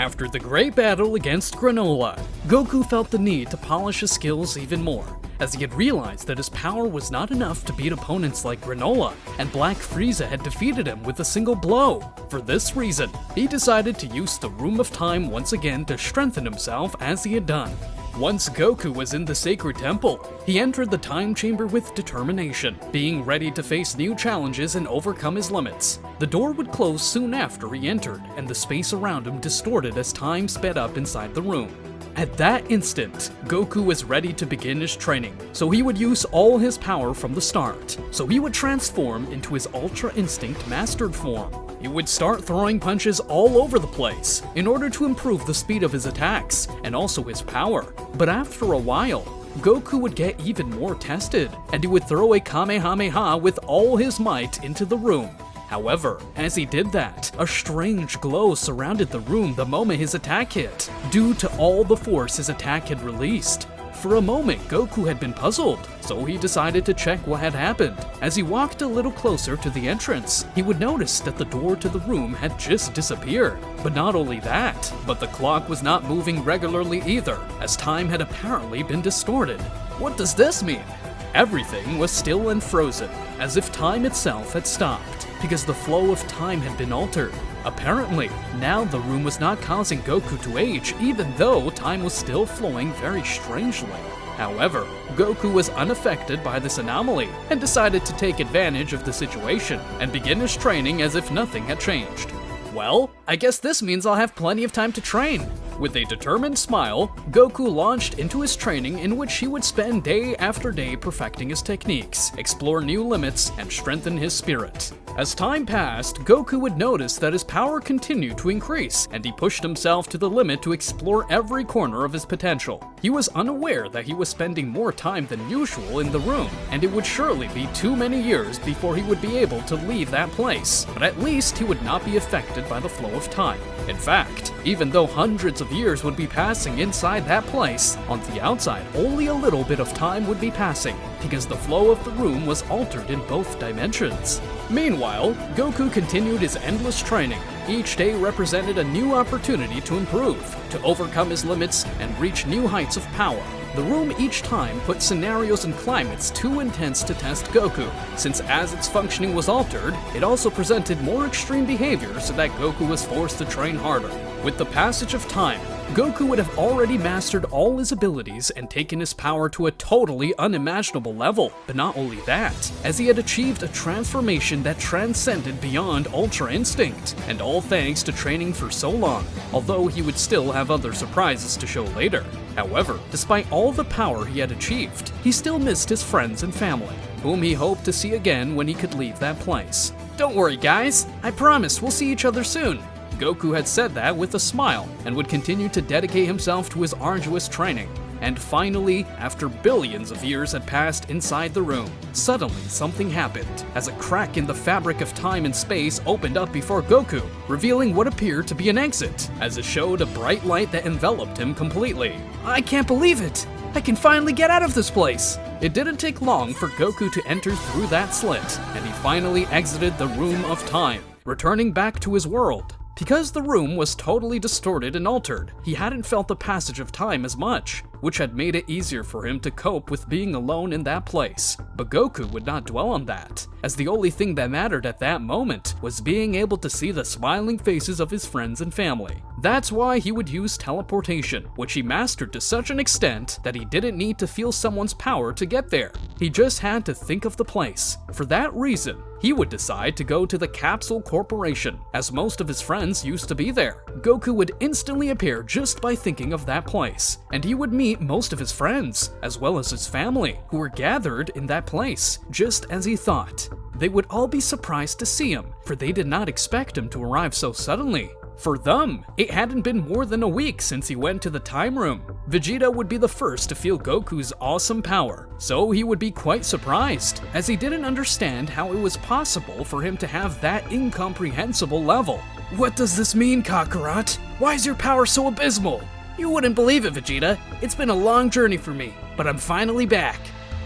After the great battle against Granola, Goku felt the need to polish his skills even more, as he had realized that his power was not enough to beat opponents like Granola, and Black Frieza had defeated him with a single blow. For this reason, he decided to use the Room of Time once again to strengthen himself as he had done. Once Goku was in the Sacred Temple, he entered the Time Chamber with determination, being ready to face new challenges and overcome his limits. The door would close soon after he entered, and the space around him distorted as time sped up inside the room. At that instant, Goku was ready to begin his training, so he would use all his power from the start. So he would transform into his Ultra Instinct Mastered form. He would start throwing punches all over the place in order to improve the speed of his attacks and also his power. But after a while, Goku would get even more tested, and he would throw a Kamehameha with all his might into the room. However, as he did that, a strange glow surrounded the room the moment his attack hit, due to all the force his attack had released. For a moment, Goku had been puzzled, so he decided to check what had happened. As he walked a little closer to the entrance, he would notice that the door to the room had just disappeared. But not only that, but the clock was not moving regularly either, as time had apparently been distorted. What does this mean? Everything was still and frozen, as if time itself had stopped, because the flow of time had been altered. Apparently, now the room was not causing Goku to age, even though time was still flowing very strangely. However, Goku was unaffected by this anomaly, and decided to take advantage of the situation, and begin his training as if nothing had changed. Well, I guess this means I'll have plenty of time to train. With a determined smile, Goku launched into his training, in which he would spend day after day perfecting his techniques, explore new limits, and strengthen his spirit. As time passed, Goku would notice that his power continued to increase, and he pushed himself to the limit to explore every corner of his potential. He was unaware that he was spending more time than usual in the room, and it would surely be too many years before he would be able to leave that place, but at least he would not be affected by the flow of time. In fact, even though hundreds of years would be passing inside that place, on the outside only a little bit of time would be passing, because the flow of the room was altered in both dimensions. Meanwhile, Goku continued his endless training. Each day represented a new opportunity to improve, to overcome his limits, and reach new heights of power. The room each time put scenarios and climates too intense to test Goku, since as its functioning was altered, it also presented more extreme behavior so that Goku was forced to train harder. With the passage of time, Goku would have already mastered all his abilities and taken his power to a totally unimaginable level. But not only that, as he had achieved a transformation that transcended beyond Ultra Instinct, and all thanks to training for so long, although he would still have other surprises to show later. However, despite all the power he had achieved, he still missed his friends and family, whom he hoped to see again when he could leave that place. "Don't worry guys, I promise we'll see each other soon." Goku had said that with a smile, and would continue to dedicate himself to his arduous training. And finally, after billions of years had passed inside the room, suddenly something happened, as a crack in the fabric of time and space opened up before Goku, revealing what appeared to be an exit, as it showed a bright light that enveloped him completely. "I can't believe it! I can finally get out of this place!" It didn't take long for Goku to enter through that slit, and he finally exited the Room of Time, returning back to his world. Because the room was totally distorted and altered, he hadn't felt the passage of time as much, which had made it easier for him to cope with being alone in that place. But Goku would not dwell on that, as the only thing that mattered at that moment was being able to see the smiling faces of his friends and family. That's why he would use teleportation, which he mastered to such an extent that he didn't need to feel someone's power to get there. He just had to think of the place. For that reason, he would decide to go to the Capsule Corporation, as most of his friends used to be there. Goku would instantly appear just by thinking of that place, and he would meet most of his friends, as well as his family, who were gathered in that place, just as he thought. They would all be surprised to see him, for they did not expect him to arrive so suddenly. For them, it hadn't been more than a week since he went to the time room. Vegeta would be the first to feel Goku's awesome power, so he would be quite surprised, as he didn't understand how it was possible for him to have that incomprehensible level. "What does this mean, Kakarot? Why is your power so abysmal?" "You wouldn't believe it, Vegeta. It's been a long journey for me, but I'm finally back."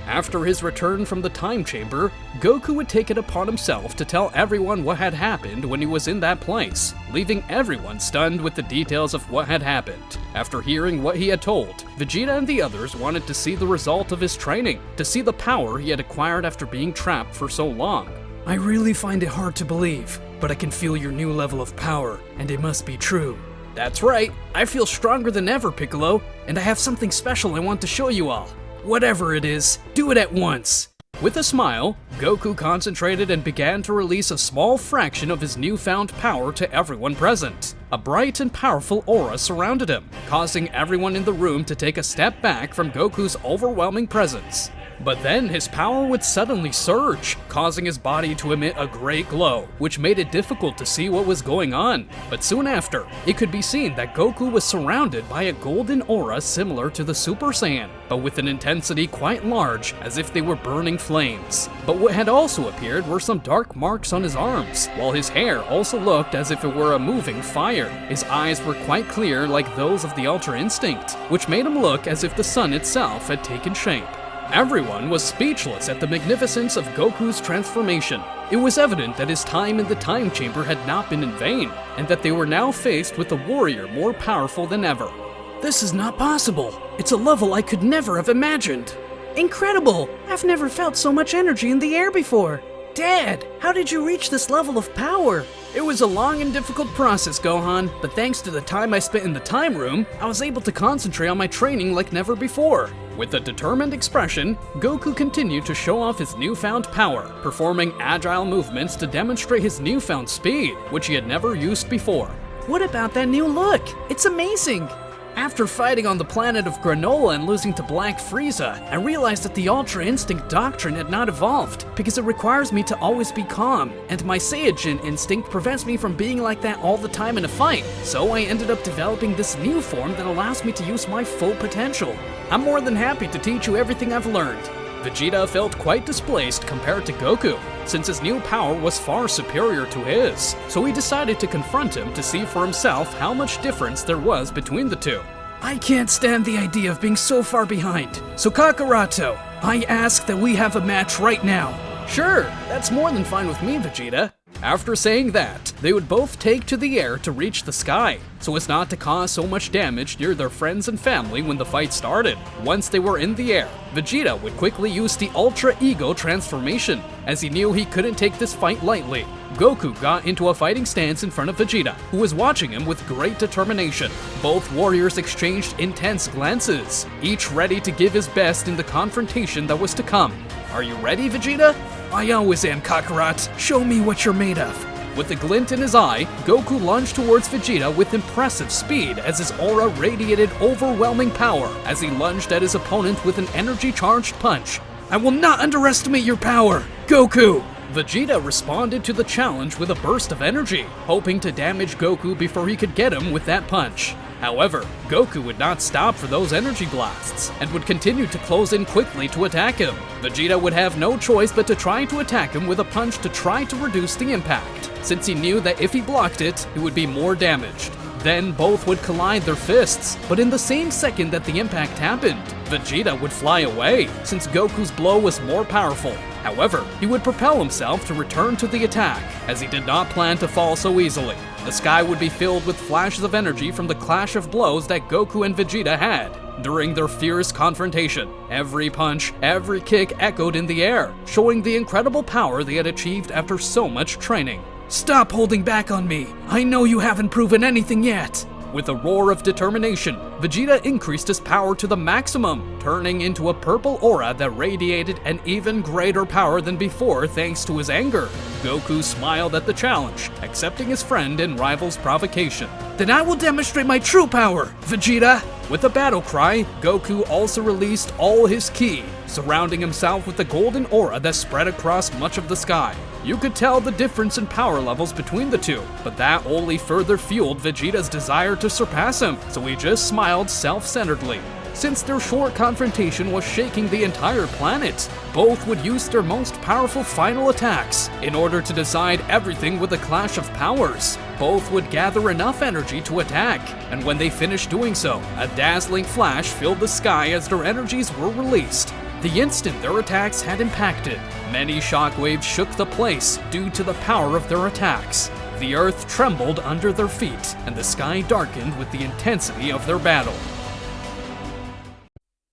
After his return from the time chamber, Goku would take it upon himself to tell everyone what had happened when he was in that place, leaving everyone stunned with the details of what had happened. After hearing what he had told, Vegeta and the others wanted to see the result of his training, to see the power he had acquired after being trapped for so long. I really find it hard to believe, but I can feel your new level of power, and it must be true. That's right, I feel stronger than ever, Piccolo, and I have something special I want to show you all. Whatever it is, do it at once. With a smile, Goku concentrated and began to release a small fraction of his newfound power to everyone present. A bright and powerful aura surrounded him, causing everyone in the room to take a step back from Goku's overwhelming presence. But then his power would suddenly surge, causing his body to emit a great glow, which made it difficult to see what was going on. But soon after, it could be seen that Goku was surrounded by a golden aura similar to the Super Saiyan, but with an intensity quite large, as if they were burning flames. But what had also appeared were some dark marks on his arms, while his hair also looked as if it were a moving fire. His eyes were quite clear like those of the Ultra Instinct, which made him look as if the sun itself had taken shape. Everyone was speechless at the magnificence of Goku's transformation. It was evident that his time in the time chamber had not been in vain, and that they were now faced with a warrior more powerful than ever. This is not possible. It's a level I could never have imagined. Incredible! I've never felt so much energy in the air before. Dad, how did you reach this level of power? It was a long and difficult process, Gohan, but thanks to the time I spent in the time room, I was able to concentrate on my training like never before. With a determined expression, Goku continued to show off his newfound power, performing agile movements to demonstrate his newfound speed, which he had never used before. What about that new look? It's amazing! After fighting on the planet of Granola and losing to Black Frieza, I realized that the Ultra Instinct doctrine had not evolved, because it requires me to always be calm, and my Saiyajin instinct prevents me from being like that all the time in a fight. So I ended up developing this new form that allows me to use my full potential. I'm more than happy to teach you everything I've learned. Vegeta felt quite displaced compared to Goku, since his new power was far superior to his, so he decided to confront him to see for himself how much difference there was between the two. I can't stand the idea of being so far behind, so Kakaroto, I ask that we have a match right now. Sure, that's more than fine with me, Vegeta. After saying that, they would both take to the air to reach the sky, so as not to cause so much damage near their friends and family when the fight started. Once they were in the air, Vegeta would quickly use the Ultra Ego transformation, as he knew he couldn't take this fight lightly. Goku got into a fighting stance in front of Vegeta, who was watching him with great determination. Both warriors exchanged intense glances, each ready to give his best in the confrontation that was to come. Are you ready, Vegeta? I always am, Kakarot. Show me what you're made of. With a glint in his eye, Goku lunged towards Vegeta with impressive speed as his aura radiated overwhelming power as he lunged at his opponent with an energy-charged punch. I will not underestimate your power, Goku! Vegeta responded to the challenge with a burst of energy, hoping to damage Goku before he could get him with that punch. However, Goku would not stop for those energy blasts, and would continue to close in quickly to attack him. Vegeta would have no choice but to try to attack him with a punch to try to reduce the impact, since he knew that if he blocked it, he would be more damaged. Then both would collide their fists, but in the same second that the impact happened, Vegeta would fly away, since Goku's blow was more powerful. However, he would propel himself to return to the attack, as he did not plan to fall so easily. The sky would be filled with flashes of energy from the clash of blows that Goku and Vegeta had during their fierce confrontation. Every punch, every kick echoed in the air, showing the incredible power they had achieved after so much training. Stop holding back on me. I know you haven't proven anything yet. With a roar of determination, Vegeta increased his power to the maximum, turning into a purple aura that radiated an even greater power than before thanks to his anger. Goku smiled at the challenge, accepting his friend and rival's provocation. Then I will demonstrate my true power, Vegeta! With a battle cry, Goku also released all his ki, surrounding himself with a golden aura that spread across much of the sky. You could tell the difference in power levels between the two, but that only further fueled Vegeta's desire to surpass him, so he just smiled self-centeredly. Since their short confrontation was shaking the entire planet, both would use their most powerful final attacks in order to decide everything with a clash of powers. Both would gather enough energy to attack, and when they finished doing so, a dazzling flash filled the sky as their energies were released. The instant their attacks had impacted, many shockwaves shook the place due to the power of their attacks. The earth trembled under their feet, and the sky darkened with the intensity of their battle.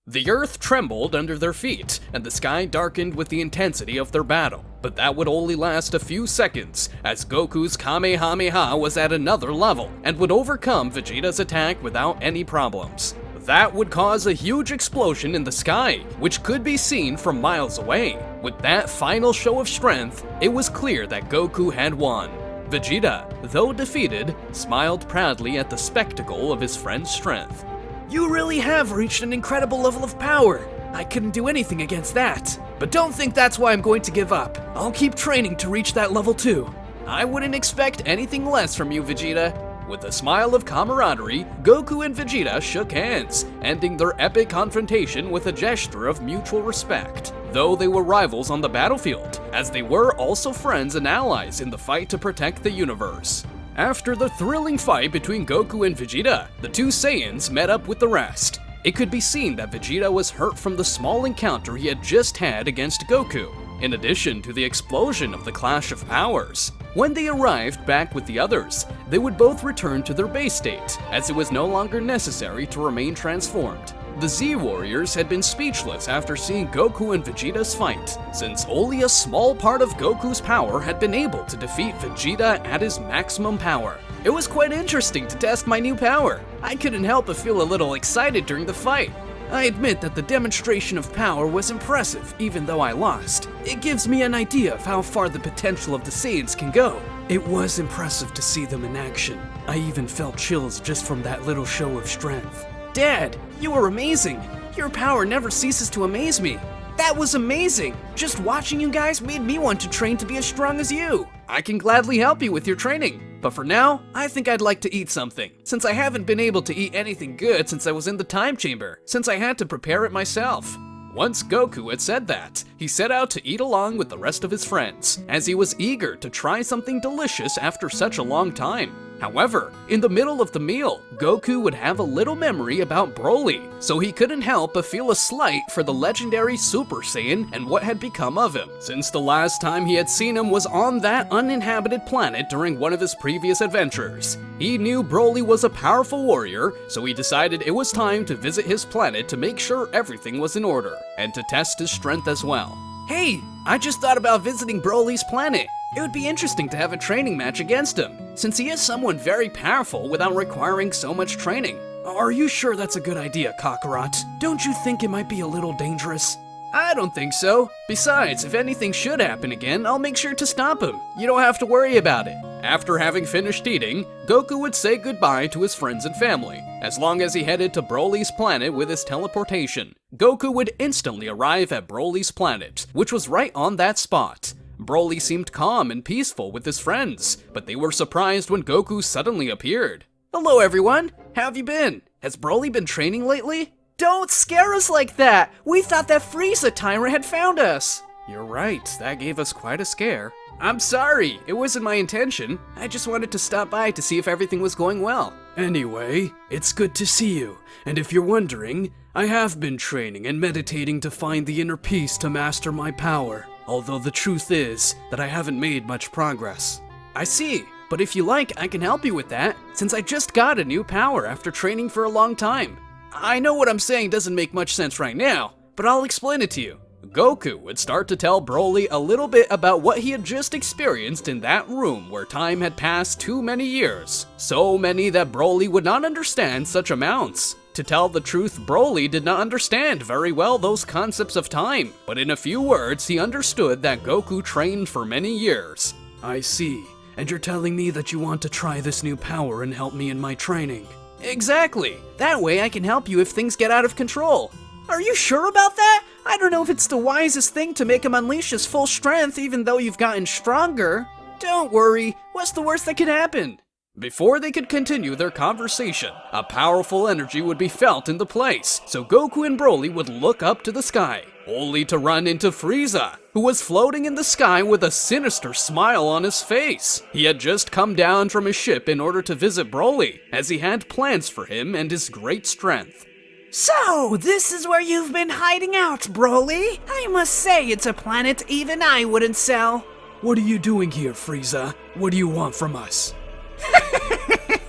The earth trembled under their feet, and the sky darkened with the intensity of their battle. But that would only last a few seconds, as Goku's Kamehameha was at another level, and would overcome Vegeta's attack without any problems. That would cause a huge explosion in the sky, which could be seen from miles away. With that final show of strength, it was clear that Goku had won. Vegeta, though defeated, smiled proudly at the spectacle of his friend's strength. You really have reached an incredible level of power. I couldn't do anything against that. But don't think that's why I'm going to give up. I'll keep training to reach that level too. I wouldn't expect anything less from you, Vegeta. With a smile of camaraderie, Goku and Vegeta shook hands, ending their epic confrontation with a gesture of mutual respect. Though they were rivals on the battlefield, as they were also friends and allies in the fight to protect the universe. After the thrilling fight between Goku and Vegeta, the two Saiyans met up with the rest. It could be seen that Vegeta was hurt from the small encounter he had just had against Goku, in addition to the explosion of the Clash of Powers. When they arrived back with the others, they would both return to their base state, as it was no longer necessary to remain transformed. The Z-Warriors had been speechless after seeing Goku and Vegeta's fight, since only a small part of Goku's power had been able to defeat Vegeta at his maximum power. It was quite interesting to test my new power. I couldn't help but feel a little excited during the fight. I admit that the demonstration of power was impressive, even though I lost. It gives me an idea of how far the potential of the Saiyans can go. It was impressive to see them in action. I even felt chills just from that little show of strength. Dad, you were amazing. Your power never ceases to amaze me. That was amazing. Just watching you guys made me want to train to be as strong as you. I can gladly help you with your training. But for now, I think I'd like to eat something, since I haven't been able to eat anything good since I was in the time chamber, since I had to prepare it myself. Once Goku had said that, he set out to eat along with the rest of his friends, as he was eager to try something delicious after such a long time. However, in the middle of the meal, Goku would have a little memory about Broly, so he couldn't help but feel a slight for the legendary Super Saiyan and what had become of him, since the last time he had seen him was on that uninhabited planet during one of his previous adventures. He knew Broly was a powerful warrior, so he decided it was time to visit his planet to make sure everything was in order, and to test his strength as well. Hey, I just thought about visiting Broly's planet. It would be interesting to have a training match against him, since he is someone very powerful without requiring so much training. Are you sure that's a good idea, Kakarot? Don't you think it might be a little dangerous? I don't think so. Besides, if anything should happen again, I'll make sure to stop him. You don't have to worry about it. After having finished eating, Goku would say goodbye to his friends and family. As long as he headed to Broly's planet with his teleportation, Goku would instantly arrive at Broly's planet, which was right on that spot. Broly seemed calm and peaceful with his friends, but they were surprised when Goku suddenly appeared. Hello everyone, how have you been? Has Broly been training lately? Don't scare us like that! We thought that Frieza tyrant had found us! You're right, that gave us quite a scare. I'm sorry, it wasn't my intention. I just wanted to stop by to see if everything was going well. Anyway, it's good to see you, and if you're wondering, I have been training and meditating to find the inner peace to master my power. Although the truth is that I haven't made much progress. I see, but if you like, I can help you with that, since I just got a new power after training for a long time. I know what I'm saying doesn't make much sense right now, but I'll explain it to you. Goku would start to tell Broly a little bit about what he had just experienced in that room where time had passed too many years. So many that Broly would not understand such amounts. To tell the truth, Broly did not understand very well those concepts of time, but in a few words he understood that Goku trained for many years. I see, and you're telling me that you want to try this new power and help me in my training. Exactly, that way I can help you if things get out of control. Are you sure about that? I don't know if it's the wisest thing to make him unleash his full strength even though you've gotten stronger. Don't worry, what's the worst that could happen? Before they could continue their conversation, a powerful energy would be felt in the place, so Goku and Broly would look up to the sky, only to run into Frieza, who was floating in the sky with a sinister smile on his face. He had just come down from his ship in order to visit Broly, as he had plans for him and his great strength. So, this is where you've been hiding out, Broly? I must say it's a planet even I wouldn't sell. What are you doing here, Frieza? What do you want from us?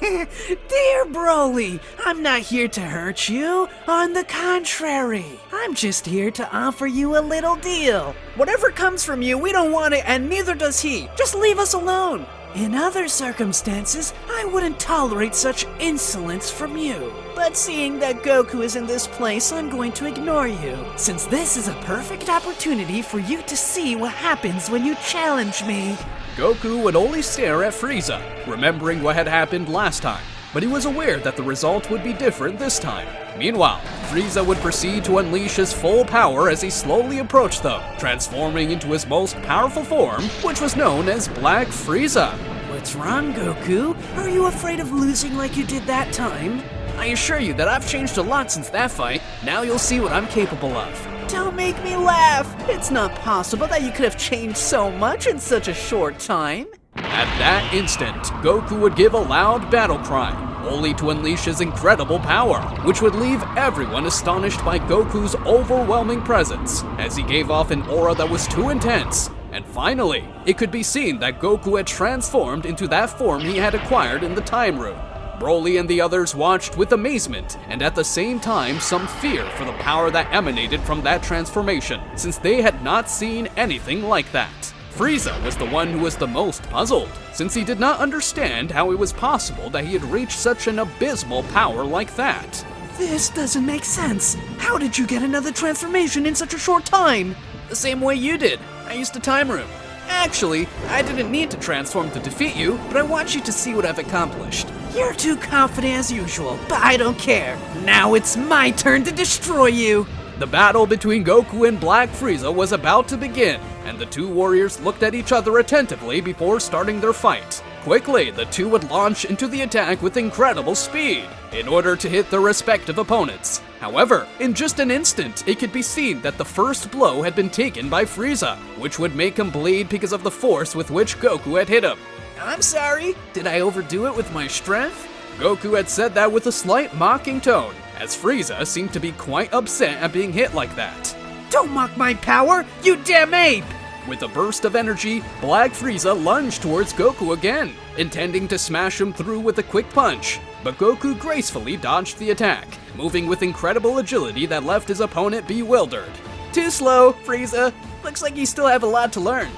Dear Broly, I'm not here to hurt you. On the contrary, I'm just here to offer you a little deal. Whatever comes from you, we don't want it, and neither does he. Just leave us alone. In other circumstances, I wouldn't tolerate such insolence from you. But seeing that Goku is in this place, I'm going to ignore you, since this is a perfect opportunity for you to see what happens when you challenge me. Goku would only stare at Frieza, remembering what had happened last time, but he was aware that the result would be different this time. Meanwhile, Frieza would proceed to unleash his full power as he slowly approached them, transforming into his most powerful form, which was known as Black Frieza. What's wrong, Goku? Are you afraid of losing like you did that time? I assure you that I've changed a lot since that fight. Now you'll see what I'm capable of. Don't make me laugh! It's not possible that you could have changed so much in such a short time. At that instant, Goku would give a loud battle cry, only to unleash his incredible power, which would leave everyone astonished by Goku's overwhelming presence, as he gave off an aura that was too intense. And finally, it could be seen that Goku had transformed into that form he had acquired in the time room. Broly and the others watched with amazement, and at the same time some fear for the power that emanated from that transformation, since they had not seen anything like that. Frieza was the one who was the most puzzled, since he did not understand how it was possible that he had reached such an abysmal power like that. This doesn't make sense. How did you get another transformation in such a short time? The same way you did. I used a time room. Actually, I didn't need to transform to defeat you, but I want you to see what I've accomplished. You're too confident as usual, but I don't care. Now it's my turn to destroy you. The battle between Goku and Black Frieza was about to begin, and the two warriors looked at each other attentively before starting their fight. Quickly, the two would launch into the attack with incredible speed, in order to hit their respective opponents. However, in just an instant, it could be seen that the first blow had been taken by Frieza, which would make him bleed because of the force with which Goku had hit him. I'm sorry, did I overdo it with my strength? Goku had said that with a slight mocking tone, as Frieza seemed to be quite upset at being hit like that. Don't mock my power, you damn ape! With a burst of energy, Black Frieza lunged towards Goku again, intending to smash him through with a quick punch. But Goku gracefully dodged the attack, moving with incredible agility that left his opponent bewildered. Too slow, Frieza. Looks like you still have a lot to learn.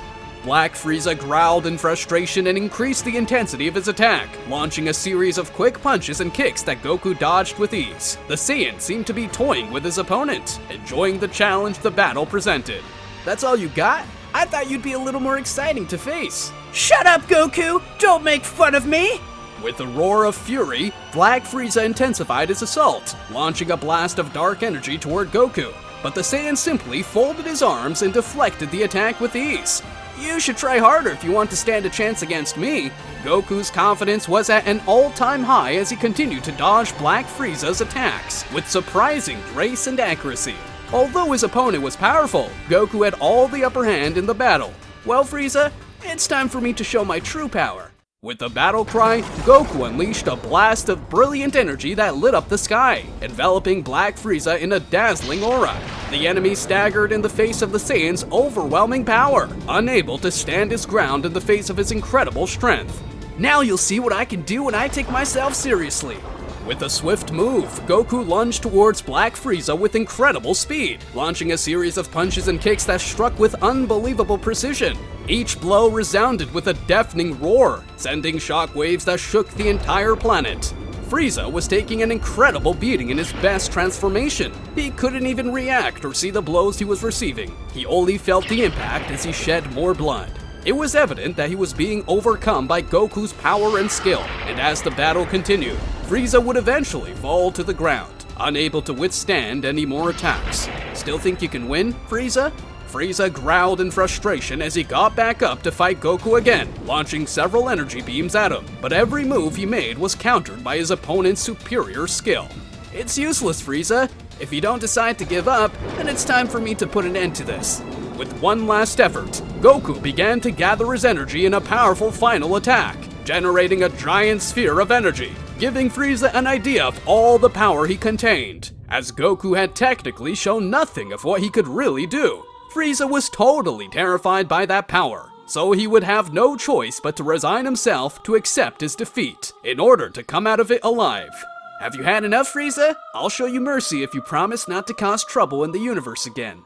Black Frieza growled in frustration and increased the intensity of his attack, launching a series of quick punches and kicks that Goku dodged with ease. The Saiyan seemed to be toying with his opponent, enjoying the challenge the battle presented. That's all you got? I thought you'd be a little more exciting to face. Shut up, Goku! Don't make fun of me! With a roar of fury, Black Frieza intensified his assault, launching a blast of dark energy toward Goku. But the Saiyan simply folded his arms and deflected the attack with ease. You should try harder if you want to stand a chance against me. Goku's confidence was at an all-time high as he continued to dodge Black Frieza's attacks with surprising grace and accuracy. Although his opponent was powerful, Goku had all the upper hand in the battle. Well, Frieza, it's time for me to show my true power. With a battle cry, Goku unleashed a blast of brilliant energy that lit up the sky, enveloping Black Frieza in a dazzling aura. The enemy staggered in the face of the Saiyan's overwhelming power, unable to stand his ground in the face of his incredible strength. Now you'll see what I can do when I take myself seriously. With a swift move, Goku lunged towards Black Frieza with incredible speed, launching a series of punches and kicks that struck with unbelievable precision. Each blow resounded with a deafening roar, sending shockwaves that shook the entire planet. Frieza was taking an incredible beating in his best transformation. He couldn't even react or see the blows he was receiving. He only felt the impact as he shed more blood. It was evident that he was being overcome by Goku's power and skill, and as the battle continued, Frieza would eventually fall to the ground, unable to withstand any more attacks. Still think you can win, Frieza? Frieza growled in frustration as he got back up to fight Goku again, launching several energy beams at him, but every move he made was countered by his opponent's superior skill. It's useless, Frieza. If you don't decide to give up, then it's time for me to put an end to this. With one last effort, Goku began to gather his energy in a powerful final attack, generating a giant sphere of energy, giving Frieza an idea of all the power he contained. as Goku had technically shown nothing of what he could really do. Frieza was totally terrified by that power, so he would have no choice but to resign himself to accept his defeat in order to come out of it alive. Have you had enough, Frieza? I'll show you mercy if you promise not to cause trouble in the universe again.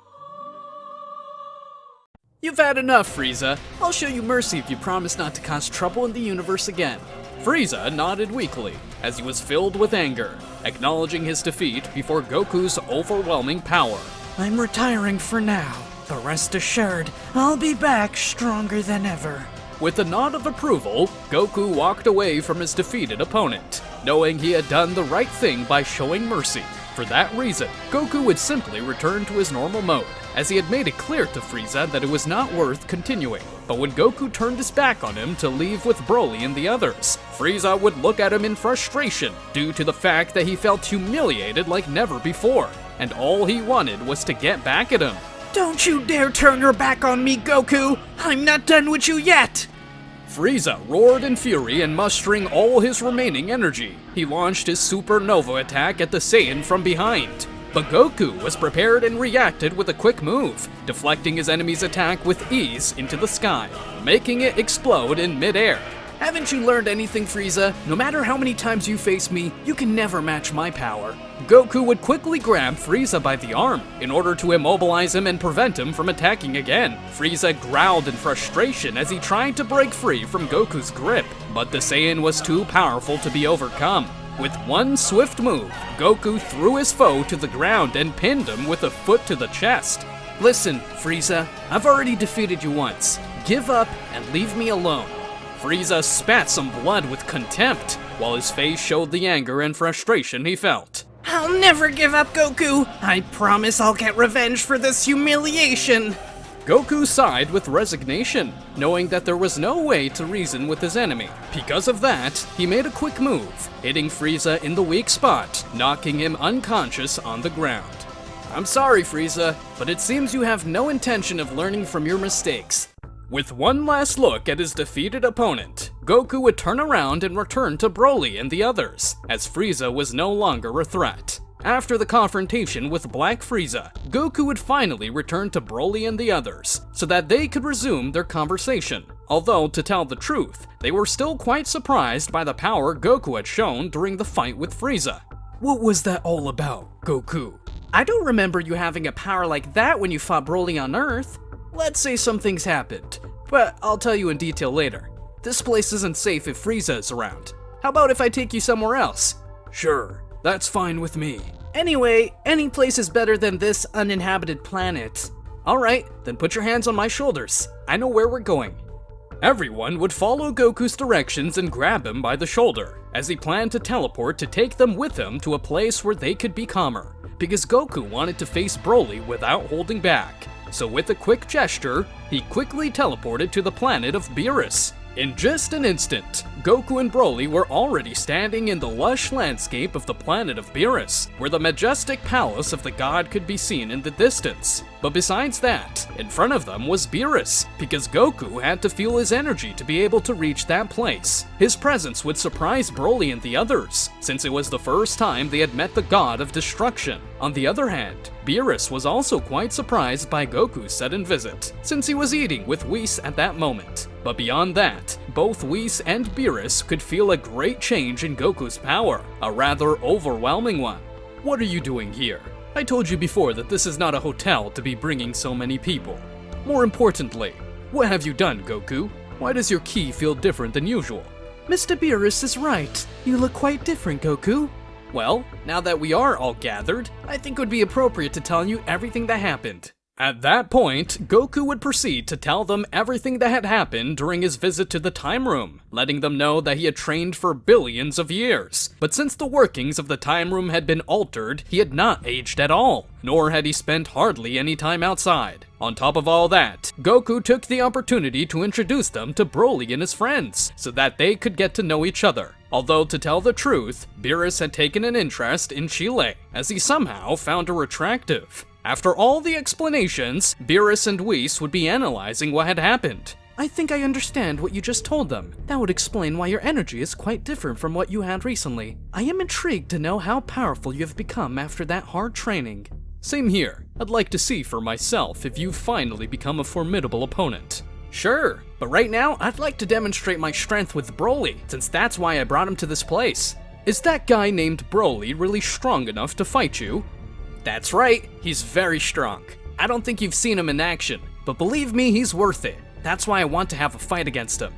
You've had enough, Frieza. I'll show you mercy if you promise not to cause trouble in the universe again. Frieza nodded weakly, as he was filled with anger, acknowledging his defeat before Goku's overwhelming power. I'm retiring for now, but rest assured, I'll be back stronger than ever. With a nod of approval, Goku walked away from his defeated opponent, knowing he had done the right thing by showing mercy. For that reason, Goku would simply return to his normal mode, as he had made it clear to Frieza that it was not worth continuing. But when Goku turned his back on him to leave with Broly and the others, Frieza would look at him in frustration due to the fact that he felt humiliated like never before, and all he wanted was to get back at him. Don't you dare turn your back on me, Goku! I'm not done with you yet! Frieza roared in fury, and mustering all his remaining energy, he launched his supernova attack at the Saiyan from behind. But Goku was prepared and reacted with a quick move, deflecting his enemy's attack with ease into the sky, making it explode in midair. Haven't you learned anything, Frieza? No matter how many times you face me, you can never match my power. Goku would quickly grab Frieza by the arm in order to immobilize him and prevent him from attacking again. Frieza growled in frustration as he tried to break free from Goku's grip, but the Saiyan was too powerful to be overcome. With one swift move, Goku threw his foe to the ground and pinned him with a foot to the chest. Listen, Frieza, I've already defeated you once. Give up and leave me alone. Frieza spat some blood with contempt, while his face showed the anger and frustration he felt. I'll never give up, Goku! I promise I'll get revenge for this humiliation! Goku sighed with resignation, knowing that there was no way to reason with his enemy. Because of that, he made a quick move, hitting Frieza in the weak spot, knocking him unconscious on the ground. I'm sorry, Frieza, but it seems you have no intention of learning from your mistakes. With one last look at his defeated opponent, Goku would turn around and return to Broly and the others, as Frieza was no longer a threat. After the confrontation with Black Frieza, Goku would finally return to Broly and the others, so that they could resume their conversation. Although, to tell the truth, they were still quite surprised by the power Goku had shown during the fight with Frieza. What was that all about, Goku? I don't remember you having a power like that when you fought Broly on Earth. Let's say some things happened, but I'll tell you in detail later. This place isn't safe if Frieza is around. How about if I take you somewhere else? Sure, that's fine with me. Anyway, any place is better than this uninhabited planet. Alright, then put your hands on my shoulders. I know where we're going. Everyone would follow Goku's directions and grab him by the shoulder, as he planned to teleport to take them with him to a place where they could be calmer, because Goku wanted to face Broly without holding back. So with a quick gesture, he quickly teleported to the planet of Beerus. In just an instant, Goku and Broly were already standing in the lush landscape of the planet of Beerus, where the majestic palace of the god could be seen in the distance. But besides that, in front of them was Beerus, because Goku had to feel his energy to be able to reach that place. His presence would surprise Broly and the others, since it was the first time they had met the god of destruction. On the other hand, Beerus was also quite surprised by Goku's sudden visit, since he was eating with Whis at that moment. But beyond that, both Whis and Beerus could feel a great change in Goku's power, a rather overwhelming one. What are you doing here? I told you before that this is not a hotel to be bringing so many people. More importantly, what have you done, Goku? Why does your ki feel different than usual? Mr. Beerus is right. You look quite different, Goku. Well, now that we are all gathered, I think it would be appropriate to tell you everything that happened. At that point, Goku would proceed to tell them everything that had happened during his visit to the Time Room, letting them know that he had trained for billions of years. But since the workings of the Time Room had been altered, he had not aged at all, nor had he spent hardly any time outside. On top of all that, Goku took the opportunity to introduce them to Broly and his friends, so that they could get to know each other. Although, to tell the truth, Beerus had taken an interest in Chile, as he somehow found her attractive. After all the explanations, Beerus and Whis would be analyzing what had happened. I think I understand what you just told them. That would explain why your energy is quite different from what you had recently. I am intrigued to know how powerful you have become after that hard training. Same here. I'd like to see for myself if you've finally become a formidable opponent. Sure, but right now, I'd like to demonstrate my strength with Broly, since that's why I brought him to this place. Is that guy named Broly really strong enough to fight you? That's right, he's very strong. I don't think you've seen him in action, but believe me, he's worth it. That's why I want to have a fight against him.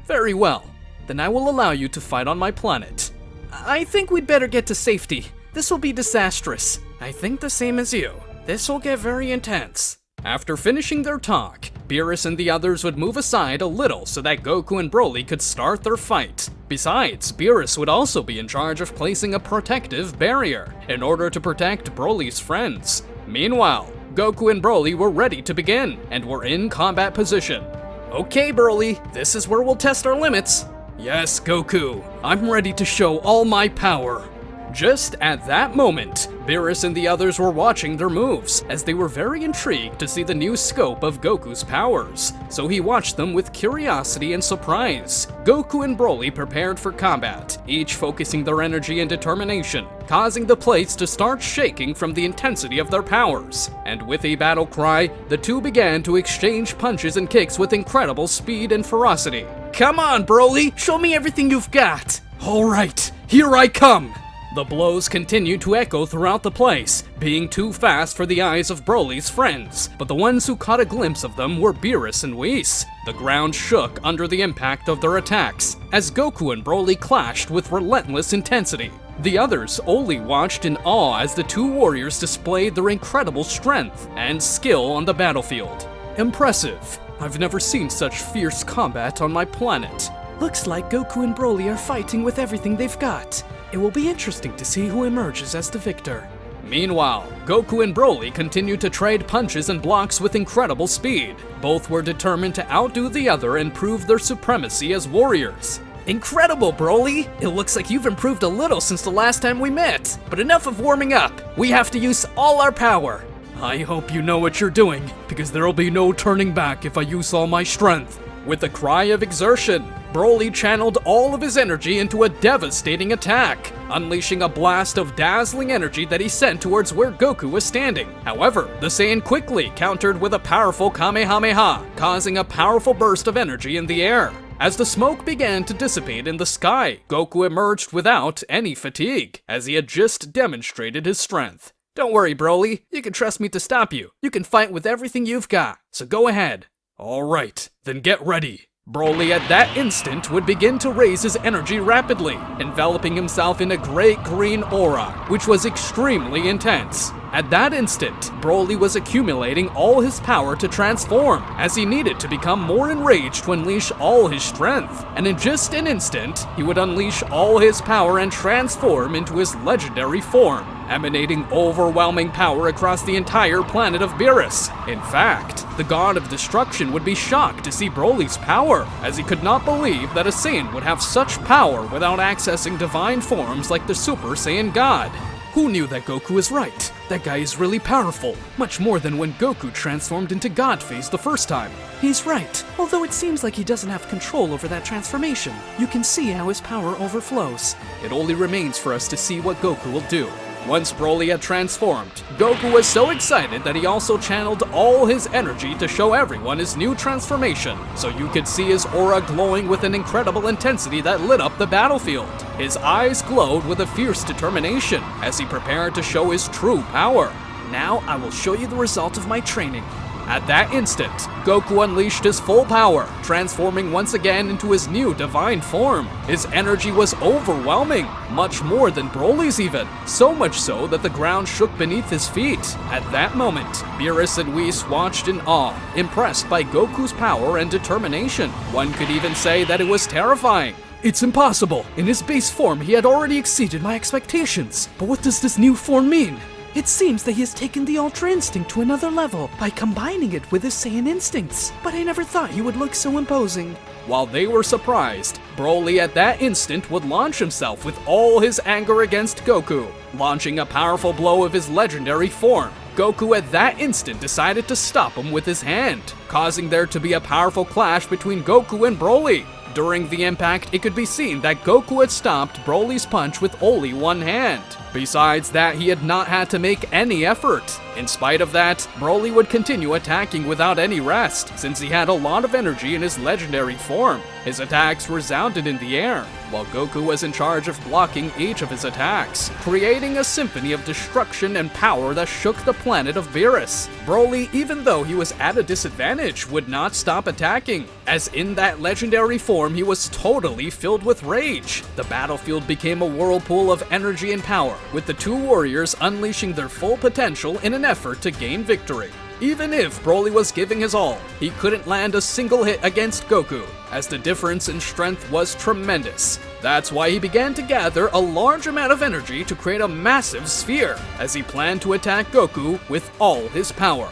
Very well, then I will allow you to fight on my planet. I think we'd better get to safety. This will be disastrous. I think the same as you. This will get very intense. After finishing their talk, Beerus and the others would move aside a little so that Goku and Broly could start their fight. Besides, Beerus would also be in charge of placing a protective barrier in order to protect Broly's friends. Meanwhile, Goku and Broly were ready to begin and were in combat position. Okay, Broly, this is where we'll test our limits. Yes, Goku, I'm ready to show all my power. Just at that moment, Beerus and the others were watching their moves, as they were very intrigued to see the new scope of Goku's powers, so he watched them with curiosity and surprise. Goku and Broly prepared for combat, each focusing their energy and determination, causing the place to start shaking from the intensity of their powers. And with a battle cry, the two began to exchange punches and kicks with incredible speed and ferocity. Come on, Broly, show me everything you've got! Alright, here I come! The blows continued to echo throughout the place, being too fast for the eyes of Broly's friends, but the ones who caught a glimpse of them were Beerus and Whis. The ground shook under the impact of their attacks, as Goku and Broly clashed with relentless intensity. The others only watched in awe as the two warriors displayed their incredible strength and skill on the battlefield. Impressive. I've never seen such fierce combat on my planet. Looks like Goku and Broly are fighting with everything they've got. It will be interesting to see who emerges as the victor. Meanwhile, Goku and Broly continued to trade punches and blocks with incredible speed. Both were determined to outdo the other and prove their supremacy as warriors. Incredible, Broly! It looks like you've improved a little since the last time we met. But enough of warming up. We have to use all our power. I hope you know what you're doing, because there'll be no turning back if I use all my strength. With a cry of exertion, Broly channeled all of his energy into a devastating attack, unleashing a blast of dazzling energy that he sent towards where Goku was standing. However, the Saiyan quickly countered with a powerful Kamehameha, causing a powerful burst of energy in the air. As the smoke began to dissipate in the sky, Goku emerged without any fatigue, as he had just demonstrated his strength. Don't worry, Broly, you can trust me to stop you. You can fight with everything you've got, so go ahead. Alright, then get ready. Broly at that instant would begin to raise his energy rapidly, enveloping himself in a great green aura, which was extremely intense. At that instant, Broly was accumulating all his power to transform, as he needed to become more enraged to unleash all his strength. And in just an instant, he would unleash all his power and transform into his legendary form, emanating overwhelming power across the entire planet of Beerus. In fact, the God of Destruction would be shocked to see Broly's power, as he could not believe that a Saiyan would have such power without accessing divine forms like the Super Saiyan God. Who knew that Goku was right? That guy is really powerful, much more than when Goku transformed into God phase the first time. He's right, although it seems like he doesn't have control over that transformation. You can see how his power overflows. It only remains for us to see what Goku will do. Once Broly had transformed, Goku was so excited that he also channeled all his energy to show everyone his new transformation, so you could see his aura glowing with an incredible intensity that lit up the battlefield. His eyes glowed with a fierce determination as he prepared to show his true power. Now I will show you the result of my training. At that instant, Goku unleashed his full power, transforming once again into his new divine form. His energy was overwhelming, much more than Broly's even, so much so that the ground shook beneath his feet. At that moment, Beerus and Whis watched in awe, impressed by Goku's power and determination. One could even say that it was terrifying. It's impossible! In his base form, he had already exceeded my expectations. But what does this new form mean? It seems that he has taken the Ultra Instinct to another level by combining it with his Saiyan instincts, but I never thought he would look so imposing. While they were surprised, Broly at that instant would launch himself with all his anger against Goku, launching a powerful blow of his legendary form. Goku at that instant decided to stop him with his hand, causing there to be a powerful clash between Goku and Broly. During the impact, it could be seen that Goku had stopped Broly's punch with only one hand. Besides that, he had not had to make any effort. In spite of that, Broly would continue attacking without any rest, since he had a lot of energy in his legendary form. His attacks resounded in the air, while Goku was in charge of blocking each of his attacks, creating a symphony of destruction and power that shook the planet of Beerus. Broly, even though he was at a disadvantage, would not stop attacking, as in that legendary form he was totally filled with rage. The battlefield became a whirlpool of energy and power, with the two warriors unleashing their full potential in an effort to gain victory. Even if Broly was giving his all, he couldn't land a single hit against Goku, as the difference in strength was tremendous. That's why he began to gather a large amount of energy to create a massive sphere, as he planned to attack Goku with all his power.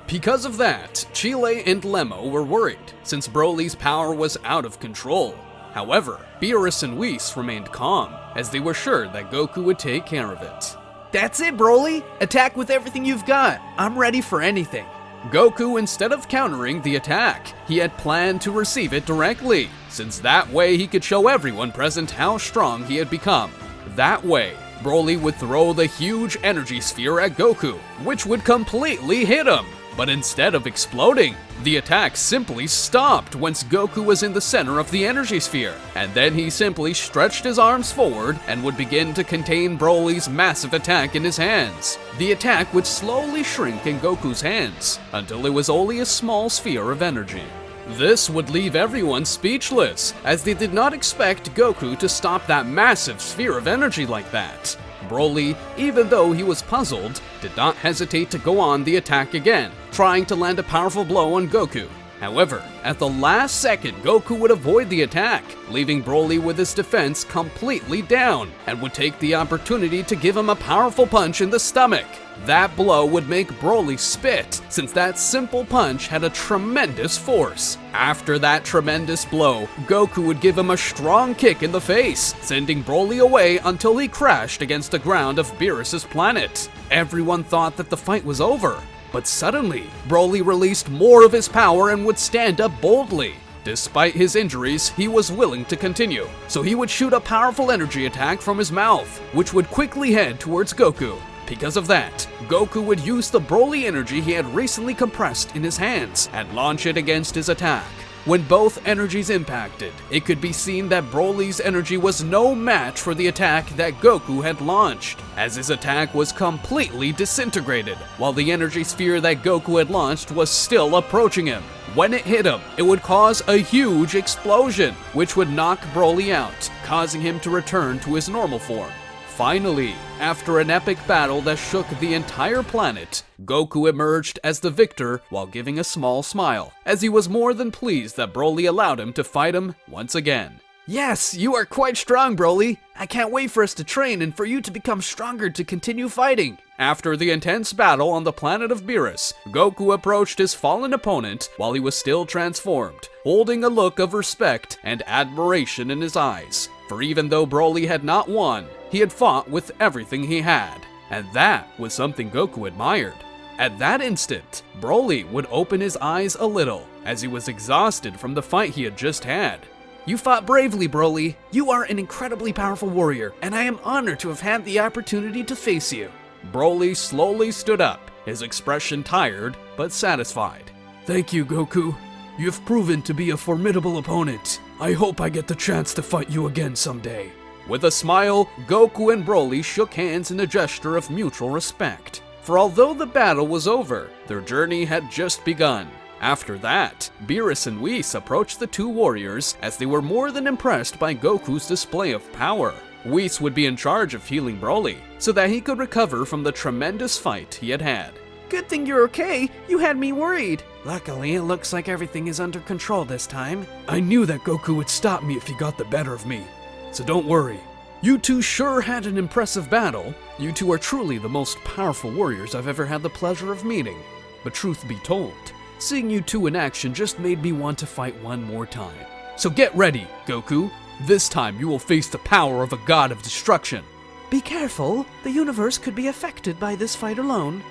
Because of that, Chile and Lemmo were worried, since Broly's power was out of control. However, Beerus and Whis remained calm, as they were sure that Goku would take care of it. That's it, Broly! Attack with everything you've got! I'm ready for anything! Goku, instead of countering the attack, he had planned to receive it directly, since that way he could show everyone present how strong he had become. That way, Broly would throw the huge energy sphere at Goku, which would completely hit him. But instead of exploding, the attack simply stopped once Goku was in the center of the energy sphere, and then he simply stretched his arms forward and would begin to contain Broly's massive attack in his hands. The attack would slowly shrink in Goku's hands, until it was only a small sphere of energy. This would leave everyone speechless, as they did not expect Goku to stop that massive sphere of energy like that. Broly, even though he was puzzled, did not hesitate to go on the attack again, trying to land a powerful blow on Goku. However, at the last second, Goku would avoid the attack, leaving Broly with his defense completely down, and would take the opportunity to give him a powerful punch in the stomach. That blow would make Broly spit, since that simple punch had a tremendous force. After that tremendous blow, Goku would give him a strong kick in the face, sending Broly away until he crashed against the ground of Beerus' planet. Everyone thought that the fight was over, but suddenly, Broly released more of his power and would stand up boldly. Despite his injuries, he was willing to continue, so he would shoot a powerful energy attack from his mouth, which would quickly head towards Goku. Because of that, Goku would use the Broly energy he had recently compressed in his hands and launch it against his attack. When both energies impacted, it could be seen that Broly's energy was no match for the attack that Goku had launched, as his attack was completely disintegrated, while the energy sphere that Goku had launched was still approaching him. When it hit him, it would cause a huge explosion, which would knock Broly out, causing him to return to his normal form. Finally, after an epic battle that shook the entire planet, Goku emerged as the victor while giving a small smile, as he was more than pleased that Broly allowed him to fight him once again. Yes, you are quite strong, Broly. I can't wait for us to train and for you to become stronger to continue fighting. After the intense battle on the planet of Beerus, Goku approached his fallen opponent while he was still transformed, holding a look of respect and admiration in his eyes. For even though Broly had not won, he had fought with everything he had, and that was something Goku admired. At that instant, Broly would open his eyes a little, as he was exhausted from the fight he had just had. You fought bravely, Broly. You are an incredibly powerful warrior, and I am honored to have had the opportunity to face you. Broly slowly stood up, his expression tired but satisfied. Thank you, Goku. You've proven to be a formidable opponent. I hope I get the chance to fight you again someday. With a smile, Goku and Broly shook hands in a gesture of mutual respect. For although the battle was over, their journey had just begun. After that, Beerus and Whis approached the two warriors as they were more than impressed by Goku's display of power. Whis would be in charge of healing Broly, so that he could recover from the tremendous fight he had had. Good thing you're okay. You had me worried. Luckily, it looks like everything is under control this time. I knew that Goku would stop me if he got the better of me, so don't worry. You two sure had an impressive battle. You two are truly the most powerful warriors I've ever had the pleasure of meeting. But truth be told, seeing you two in action just made me want to fight one more time. So get ready, Goku. This time you will face the power of a god of destruction. Be careful, the universe could be affected by this fight alone.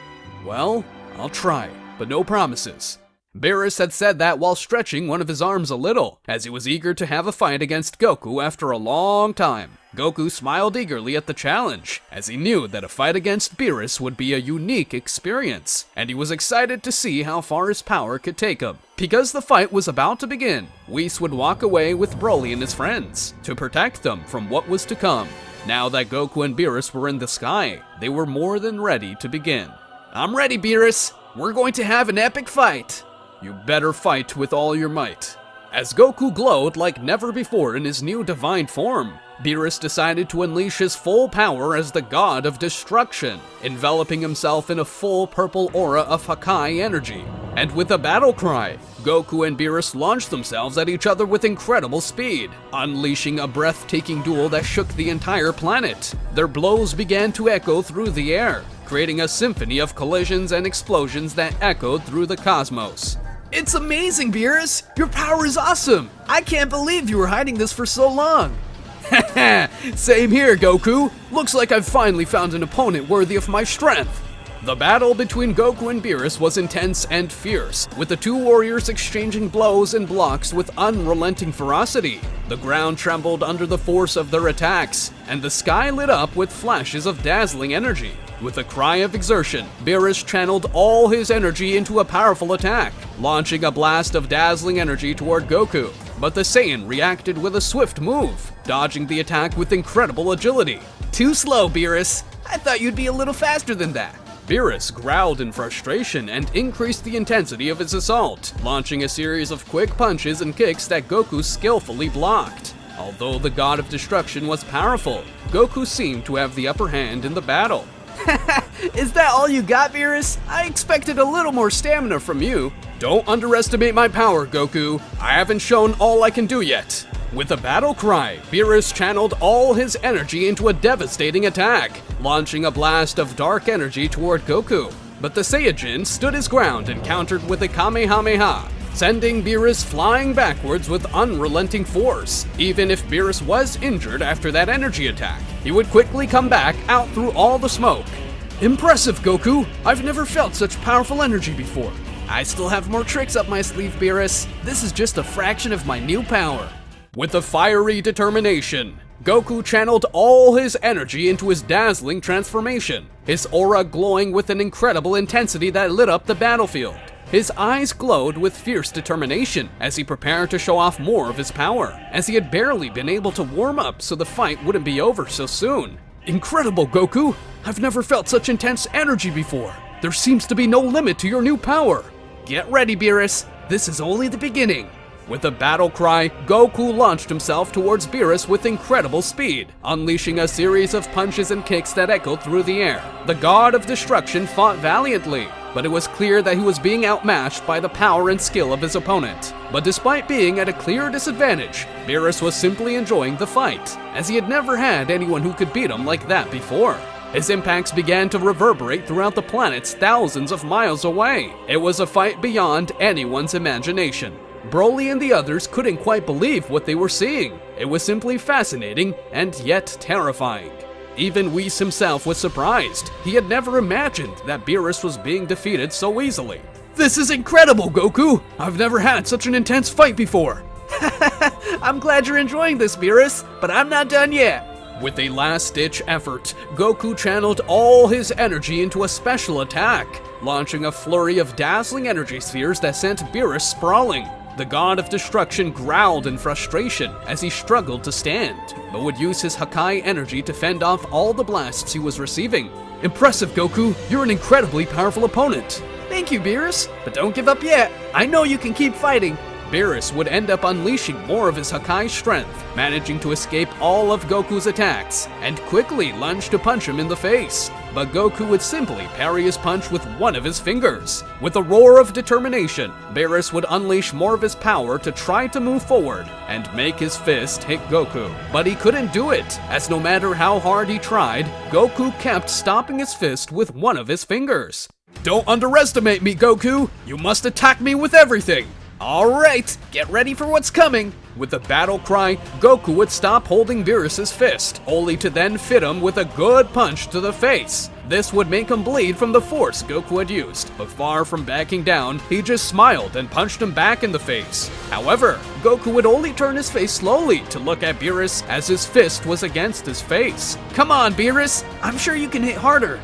Well, I'll try, but no promises. Beerus had said that while stretching one of his arms a little, as he was eager to have a fight against Goku after a long time. Goku smiled eagerly at the challenge, as he knew that a fight against Beerus would be a unique experience, and he was excited to see how far his power could take him. Because the fight was about to begin, Whis would walk away with Broly and his friends, to protect them from what was to come. Now that Goku and Beerus were in the sky, they were more than ready to begin. I'm ready, Beerus. We're going to have an epic fight. You better fight with all your might. As Goku glowed like never before in his new divine form, Beerus decided to unleash his full power as the god of destruction, enveloping himself in a full purple aura of Hakai energy. And with a battle cry, Goku and Beerus launched themselves at each other with incredible speed, unleashing a breathtaking duel that shook the entire planet. Their blows began to echo through the air, creating a symphony of collisions and explosions that echoed through the cosmos. It's amazing, Beerus! Your power is awesome! I can't believe you were hiding this for so long! Same here, Goku! Looks like I've finally found an opponent worthy of my strength! The battle between Goku and Beerus was intense and fierce, with the two warriors exchanging blows and blocks with unrelenting ferocity. The ground trembled under the force of their attacks, and the sky lit up with flashes of dazzling energy. With a cry of exertion, Beerus channeled all his energy into a powerful attack, launching a blast of dazzling energy toward Goku. But the Saiyan reacted with a swift move, dodging the attack with incredible agility. Too slow, Beerus. I thought you'd be a little faster than that. Beerus growled in frustration and increased the intensity of his assault, launching a series of quick punches and kicks that Goku skillfully blocked. Although the God of Destruction was powerful, Goku seemed to have the upper hand in the battle. Is that all you got, Beerus? I expected a little more stamina from you. Don't underestimate my power, Goku. I haven't shown all I can do yet. With a battle cry, Beerus channeled all his energy into a devastating attack, launching a blast of dark energy toward Goku. But the Saiyajin stood his ground and countered with a Kamehameha, sending Beerus flying backwards with unrelenting force. Even if Beerus was injured after that energy attack, he would quickly come back out through all the smoke. Impressive, Goku! I've never felt such powerful energy before. I still have more tricks up my sleeve, Beerus. This is just a fraction of my new power. With a fiery determination, Goku channeled all his energy into his dazzling transformation, his aura glowing with an incredible intensity that lit up the battlefield. His eyes glowed with fierce determination as he prepared to show off more of his power, as he had barely been able to warm up so the fight wouldn't be over so soon. Incredible, Goku! I've never felt such intense energy before. There seems to be no limit to your new power. Get ready, Beerus. This is only the beginning. With a battle cry, Goku launched himself towards Beerus with incredible speed, unleashing a series of punches and kicks that echoed through the air. The God of Destruction fought valiantly, but it was clear that he was being outmatched by the power and skill of his opponent. But despite being at a clear disadvantage, Beerus was simply enjoying the fight, as he had never had anyone who could beat him like that before. His impacts began to reverberate throughout the planets thousands of miles away. It was a fight beyond anyone's imagination. Broly and the others couldn't quite believe what they were seeing. It was simply fascinating and yet terrifying. Even Whis himself was surprised. He had never imagined that Beerus was being defeated so easily. This is incredible, Goku! I've never had such an intense fight before. I'm glad you're enjoying this, Beerus, but I'm not done yet. With a last-ditch effort, Goku channeled all his energy into a special attack, launching a flurry of dazzling energy spheres that sent Beerus sprawling. The God of Destruction growled in frustration as he struggled to stand, but would use his Hakai energy to fend off all the blasts he was receiving. Impressive, Goku! You're an incredibly powerful opponent. Thank you, Beerus, but don't give up yet. I know you can keep fighting. Beerus would end up unleashing more of his Hakai strength, managing to escape all of Goku's attacks, and quickly lunged to punch him in the face. But Goku would simply parry his punch with one of his fingers. With a roar of determination, Beerus would unleash more of his power to try to move forward and make his fist hit Goku. But he couldn't do it, as no matter how hard he tried, Goku kept stopping his fist with one of his fingers. Don't underestimate me, Goku! You must attack me with everything! Alright, get ready for what's coming! With the battle cry, Goku would stop holding Beerus' fist, only to then fit him with a good punch to the face. This would make him bleed from the force Goku had used, but far from backing down, he just smiled and punched him back in the face. However, Goku would only turn his face slowly to look at Beerus as his fist was against his face. Come on, Beerus, I'm sure you can hit harder.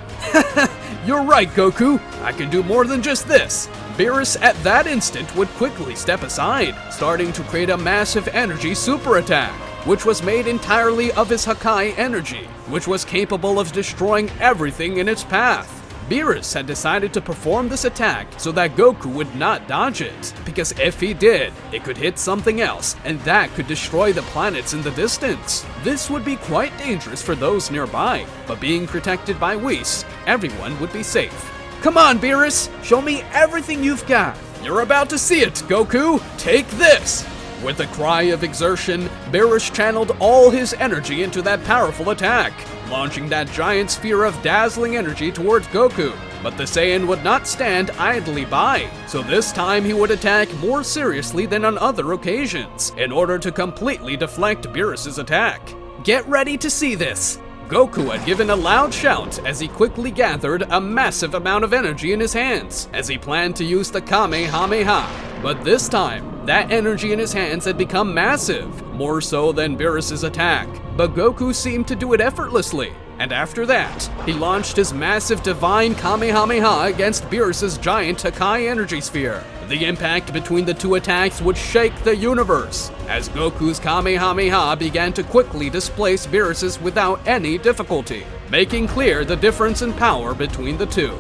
You're right, Goku. I can do more than just this. Beerus at that instant would quickly step aside, starting to create a massive energy super attack, which was made entirely of his Hakai energy, which was capable of destroying everything in its path. Beerus had decided to perform this attack so that Goku would not dodge it, because if he did, it could hit something else, and that could destroy the planets in the distance. This would be quite dangerous for those nearby, but being protected by Whis, everyone would be safe. Come on, Beerus, show me everything you've got. You're about to see it, Goku! Take this! With a cry of exertion, Beerus channeled all his energy into that powerful attack, launching that giant sphere of dazzling energy towards Goku. But the Saiyan would not stand idly by, so this time he would attack more seriously than on other occasions, in order to completely deflect Beerus' attack. Get ready to see this. Goku had given a loud shout as he quickly gathered a massive amount of energy in his hands, as he planned to use the Kamehameha. But this time, that energy in his hands had become massive, more so than Beerus' attack. But Goku seemed to do it effortlessly, and after that, he launched his massive divine Kamehameha against Beerus' giant Hakai energy sphere. The impact between the two attacks would shake the universe, as Goku's Kamehameha began to quickly displace Beerus' without any difficulty, making clear the difference in power between the two.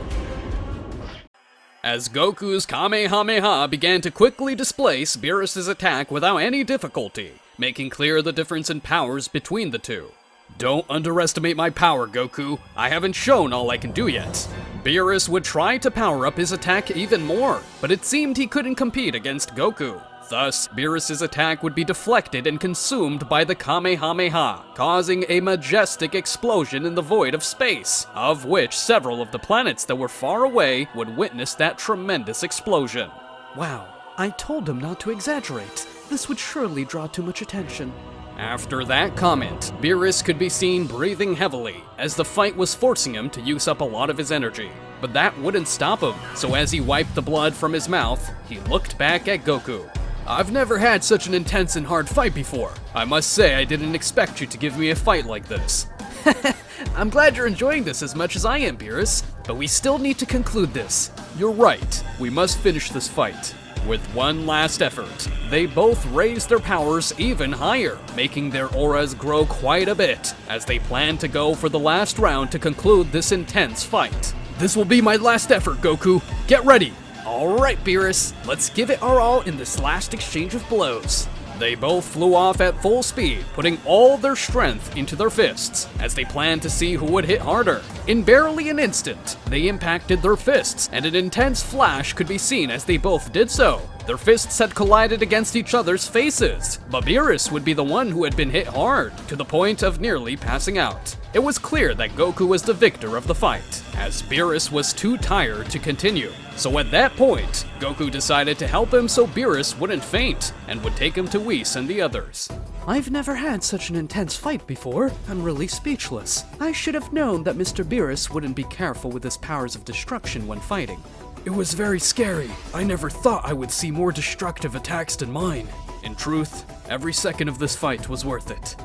As Goku's Kamehameha began to quickly displace Beerus' attack without any difficulty, making clear the difference in powers between the two. Don't underestimate my power, Goku. I haven't shown all I can do yet. Beerus would try to power up his attack even more, but it seemed he couldn't compete against Goku. Thus, Beerus' attack would be deflected and consumed by the Kamehameha, causing a majestic explosion in the void of space, of which several of the planets that were far away would witness that tremendous explosion. Wow, I told him not to exaggerate. This would surely draw too much attention. After that comment, Beerus could be seen breathing heavily, as the fight was forcing him to use up a lot of his energy. But that wouldn't stop him, so as he wiped the blood from his mouth, he looked back at Goku. I've never had such an intense and hard fight before. I must say I didn't expect you to give me a fight like this. I'm glad you're enjoying this as much as I am, Beerus, but we still need to conclude this. You're right, we must finish this fight. With one last effort, they both raised their powers even higher, making their auras grow quite a bit, as they plan to go for the last round to conclude this intense fight. This will be my last effort, Goku. Get ready! Alright, Beerus, let's give it our all in this last exchange of blows. They both flew off at full speed, putting all their strength into their fists, as they planned to see who would hit harder. In barely an instant, they impacted their fists, and an intense flash could be seen as they both did so. Their fists had collided against each other's faces, but Beerus would be the one who had been hit hard, to the point of nearly passing out. It was clear that Goku was the victor of the fight, as Beerus was too tired to continue. So at that point, Goku decided to help him so Beerus wouldn't faint, and would take him to Whis and the others. I've never had such an intense fight before. I'm really speechless. I should have known that Mr. Beerus wouldn't be careful with his powers of destruction when fighting. It was very scary. I never thought I would see more destructive attacks than mine. In truth, every second of this fight was worth it.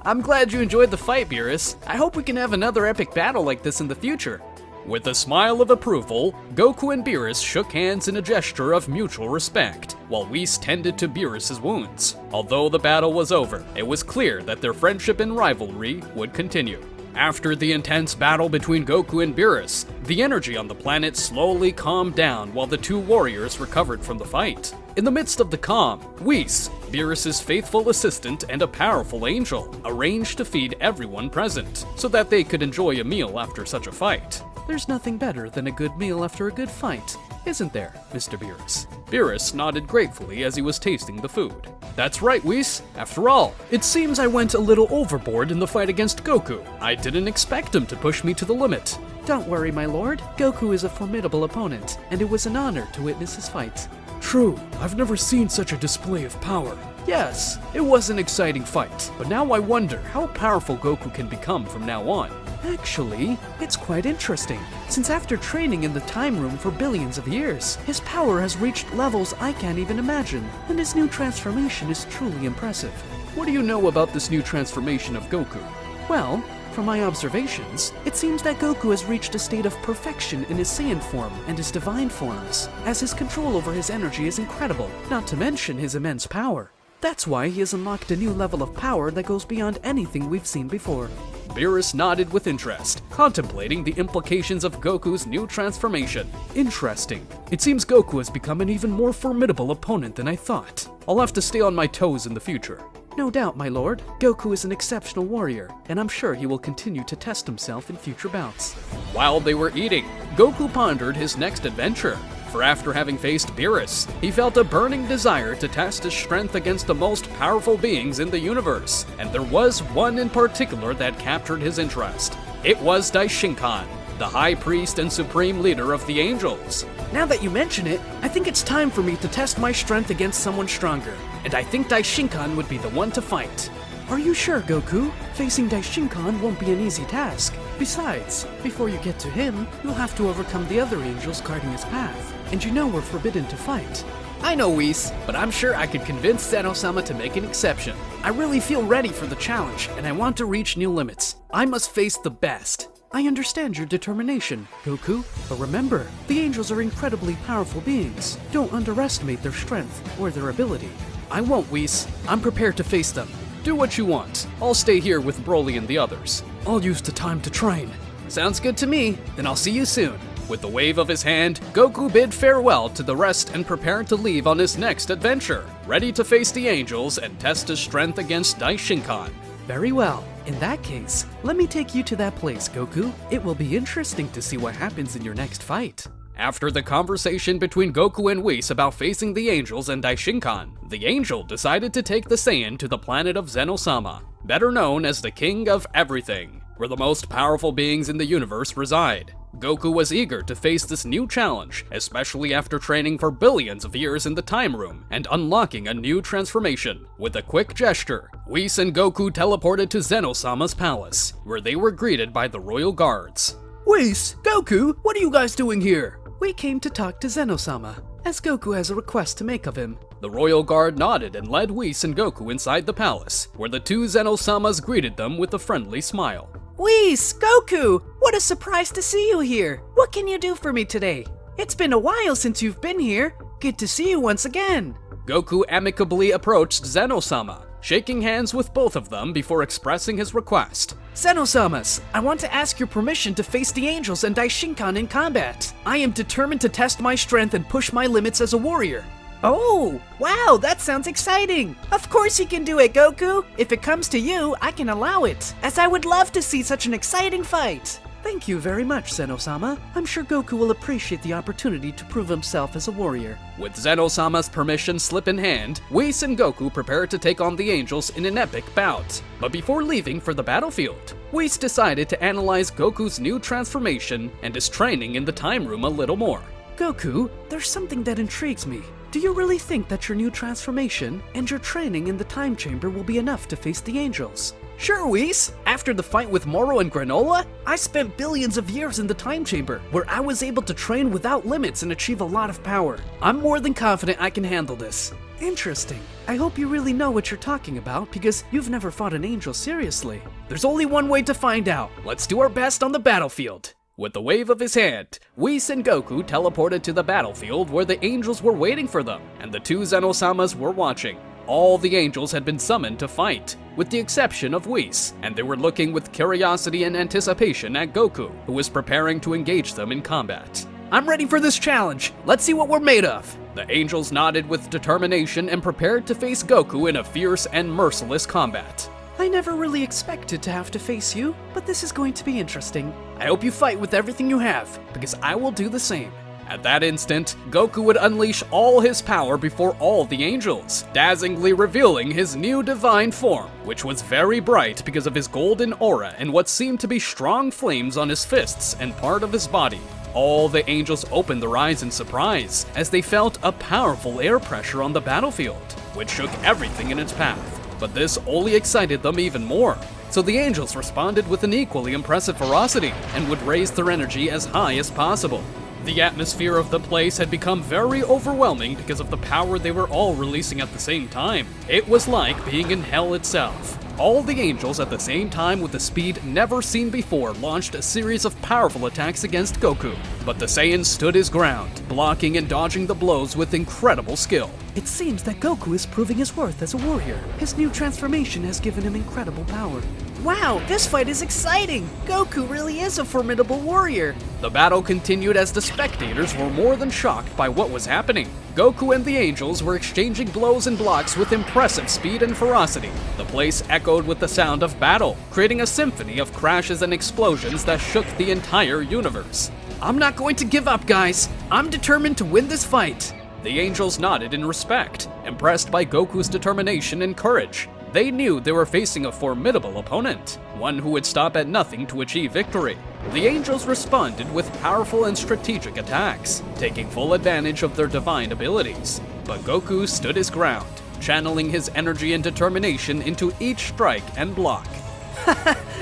I'm glad you enjoyed the fight, Beerus. I hope we can have another epic battle like this in the future. With a smile of approval, Goku and Beerus shook hands in a gesture of mutual respect, while Whis tended to Beerus' wounds. Although the battle was over, it was clear that their friendship and rivalry would continue. After the intense battle between Goku and Beerus, the energy on the planet slowly calmed down while the two warriors recovered from the fight. In the midst of the calm, Whis, Beerus' faithful assistant and a powerful angel, arranged to feed everyone present, so that they could enjoy a meal after such a fight. There's nothing better than a good meal after a good fight, isn't there, Mr. Beerus? Beerus nodded gratefully as he was tasting the food. That's right, Whis. After all, it seems I went a little overboard in the fight against Goku. I didn't expect him to push me to the limit. Don't worry, my lord. Goku is a formidable opponent, and it was an honor to witness his fight. True, I've never seen such a display of power. Yes, it was an exciting fight, but now I wonder how powerful Goku can become from now on. Actually, it's quite interesting, since after training in the time room for billions of years, his power has reached levels I can't even imagine, and his new transformation is truly impressive. What do you know about this new transformation of Goku? Well, from my observations, it seems that Goku has reached a state of perfection in his Saiyan form and his divine forms, as his control over his energy is incredible, not to mention his immense power. That's why he has unlocked a new level of power that goes beyond anything we've seen before. Beerus nodded with interest, contemplating the implications of Goku's new transformation. Interesting. It seems Goku has become an even more formidable opponent than I thought. I'll have to stay on my toes in the future. No doubt, my lord. Goku is an exceptional warrior, and I'm sure he will continue to test himself in future bouts. While they were eating, Goku pondered his next adventure. For after having faced Beerus, he felt a burning desire to test his strength against the most powerful beings in the universe, and there was one in particular that captured his interest. It was Daishinkan, the High Priest and Supreme Leader of the Angels. Now that you mention it, I think it's time for me to test my strength against someone stronger, and I think Daishinkan would be the one to fight. Are you sure, Goku? Facing Daishinkan won't be an easy task. Besides, before you get to him, you'll have to overcome the other angels guarding his path, and you know we're forbidden to fight. I know, Whis, but I'm sure I could convince Zeno-sama to make an exception. I really feel ready for the challenge, and I want to reach new limits. I must face the best. I understand your determination, Goku, but remember, the angels are incredibly powerful beings. Don't underestimate their strength or their ability. I won't, Whis. I'm prepared to face them. Do what you want. I'll stay here with Broly and the others. I'll use the time to train. Sounds good to me. Then I'll see you soon. With a wave of his hand, Goku bid farewell to the rest and prepared to leave on his next adventure, ready to face the angels and test his strength against Daishinkan. Very well. In that case, let me take you to that place, Goku. It will be interesting to see what happens in your next fight. After the conversation between Goku and Whis about facing the angels and Daishinkan, the angel decided to take the Saiyan to the planet of Zeno-sama, better known as the King of Everything, where the most powerful beings in the universe reside. Goku was eager to face this new challenge, especially after training for billions of years in the time room and unlocking a new transformation. With a quick gesture, Whis and Goku teleported to Zeno-sama's palace, where they were greeted by the royal guards. Whis, Goku, what are you guys doing here? We came to talk to Zeno-sama, as Goku has a request to make of him. The royal guard nodded and led Whis and Goku inside the palace, where the two Zeno-samas greeted them with a friendly smile. Whis, Goku, what a surprise to see you here. What can you do for me today? It's been a while since you've been here. Good to see you once again. Goku amicably approached Zeno-sama, shaking hands with both of them before expressing his request. Zeno-samas, I want to ask your permission to face the angels and Daishinkan in combat. I am determined to test my strength and push my limits as a warrior. Oh, wow, that sounds exciting. Of course you can do it, Goku. If it comes to you, I can allow it, as I would love to see such an exciting fight. Thank you very much, Zeno-sama. I'm sure Goku will appreciate the opportunity to prove himself as a warrior. With Zeno-sama's permission slip in hand, Whis and Goku prepared to take on the angels in an epic bout. But before leaving for the battlefield, Whis decided to analyze Goku's new transformation and his training in the time room a little more. Goku, there's something that intrigues me. Do you really think that your new transformation and your training in the time chamber will be enough to face the angels? Sure, Whis. After the fight with Moro and Granola, I spent billions of years in the time chamber, where I was able to train without limits and achieve a lot of power. I'm more than confident I can handle this. Interesting. I hope you really know what you're talking about, because you've never fought an angel seriously. There's only one way to find out. Let's do our best on the battlefield. With the wave of his hand, Whis and Goku teleported to the battlefield where the angels were waiting for them, and the two Zeno-samas were watching. All the angels had been summoned to fight, with the exception of Whis, and they were looking with curiosity and anticipation at Goku, who was preparing to engage them in combat. I'm ready for this challenge. Let's see what we're made of. The angels nodded with determination and prepared to face Goku in a fierce and merciless combat. I never really expected to have to face you, but this is going to be interesting. I hope you fight with everything you have, because I will do the same. At that instant, Goku would unleash all his power before all the angels, dazzlingly revealing his new divine form, which was very bright because of his golden aura and what seemed to be strong flames on his fists and part of his body. All the angels opened their eyes in surprise as they felt a powerful air pressure on the battlefield, which shook everything in its path. But this only excited them even more. So the angels responded with an equally impressive ferocity and would raise their energy as high as possible. The atmosphere of the place had become very overwhelming because of the power they were all releasing at the same time. It was like being in hell itself. All the angels at the same time, with a speed never seen before, launched a series of powerful attacks against Goku. But the Saiyan stood his ground, blocking and dodging the blows with incredible skill. It seems that Goku is proving his worth as a warrior. His new transformation has given him incredible power. Wow, this fight is exciting! Goku really is a formidable warrior! The battle continued as the spectators were more than shocked by what was happening. Goku and the angels were exchanging blows and blocks with impressive speed and ferocity. The place echoed with the sound of battle, creating a symphony of crashes and explosions that shook the entire universe. I'm not going to give up, guys! I'm determined to win this fight! The angels nodded in respect, impressed by Goku's determination and courage. They knew they were facing a formidable opponent, one who would stop at nothing to achieve victory. The angels responded with powerful and strategic attacks, taking full advantage of their divine abilities. But Goku stood his ground, channeling his energy and determination into each strike and block.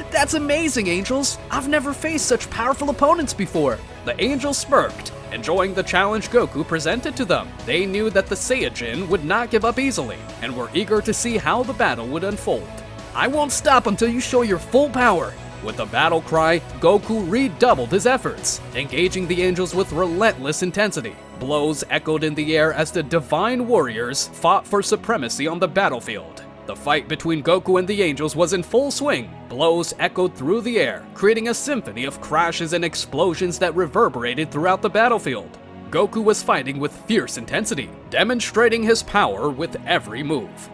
That's amazing, angels! I've never faced such powerful opponents before! The angels smirked, enjoying the challenge Goku presented to them. They knew that the Saiyajin would not give up easily, and were eager to see how the battle would unfold. I won't stop until you show your full power! With a battle cry, Goku redoubled his efforts, engaging the angels with relentless intensity. Blows echoed in the air as the divine warriors fought for supremacy on the battlefield. The fight between Goku and the angels was in full swing. Blows echoed through the air, creating a symphony of crashes and explosions that reverberated throughout the battlefield. Goku was fighting with fierce intensity, demonstrating his power with every move.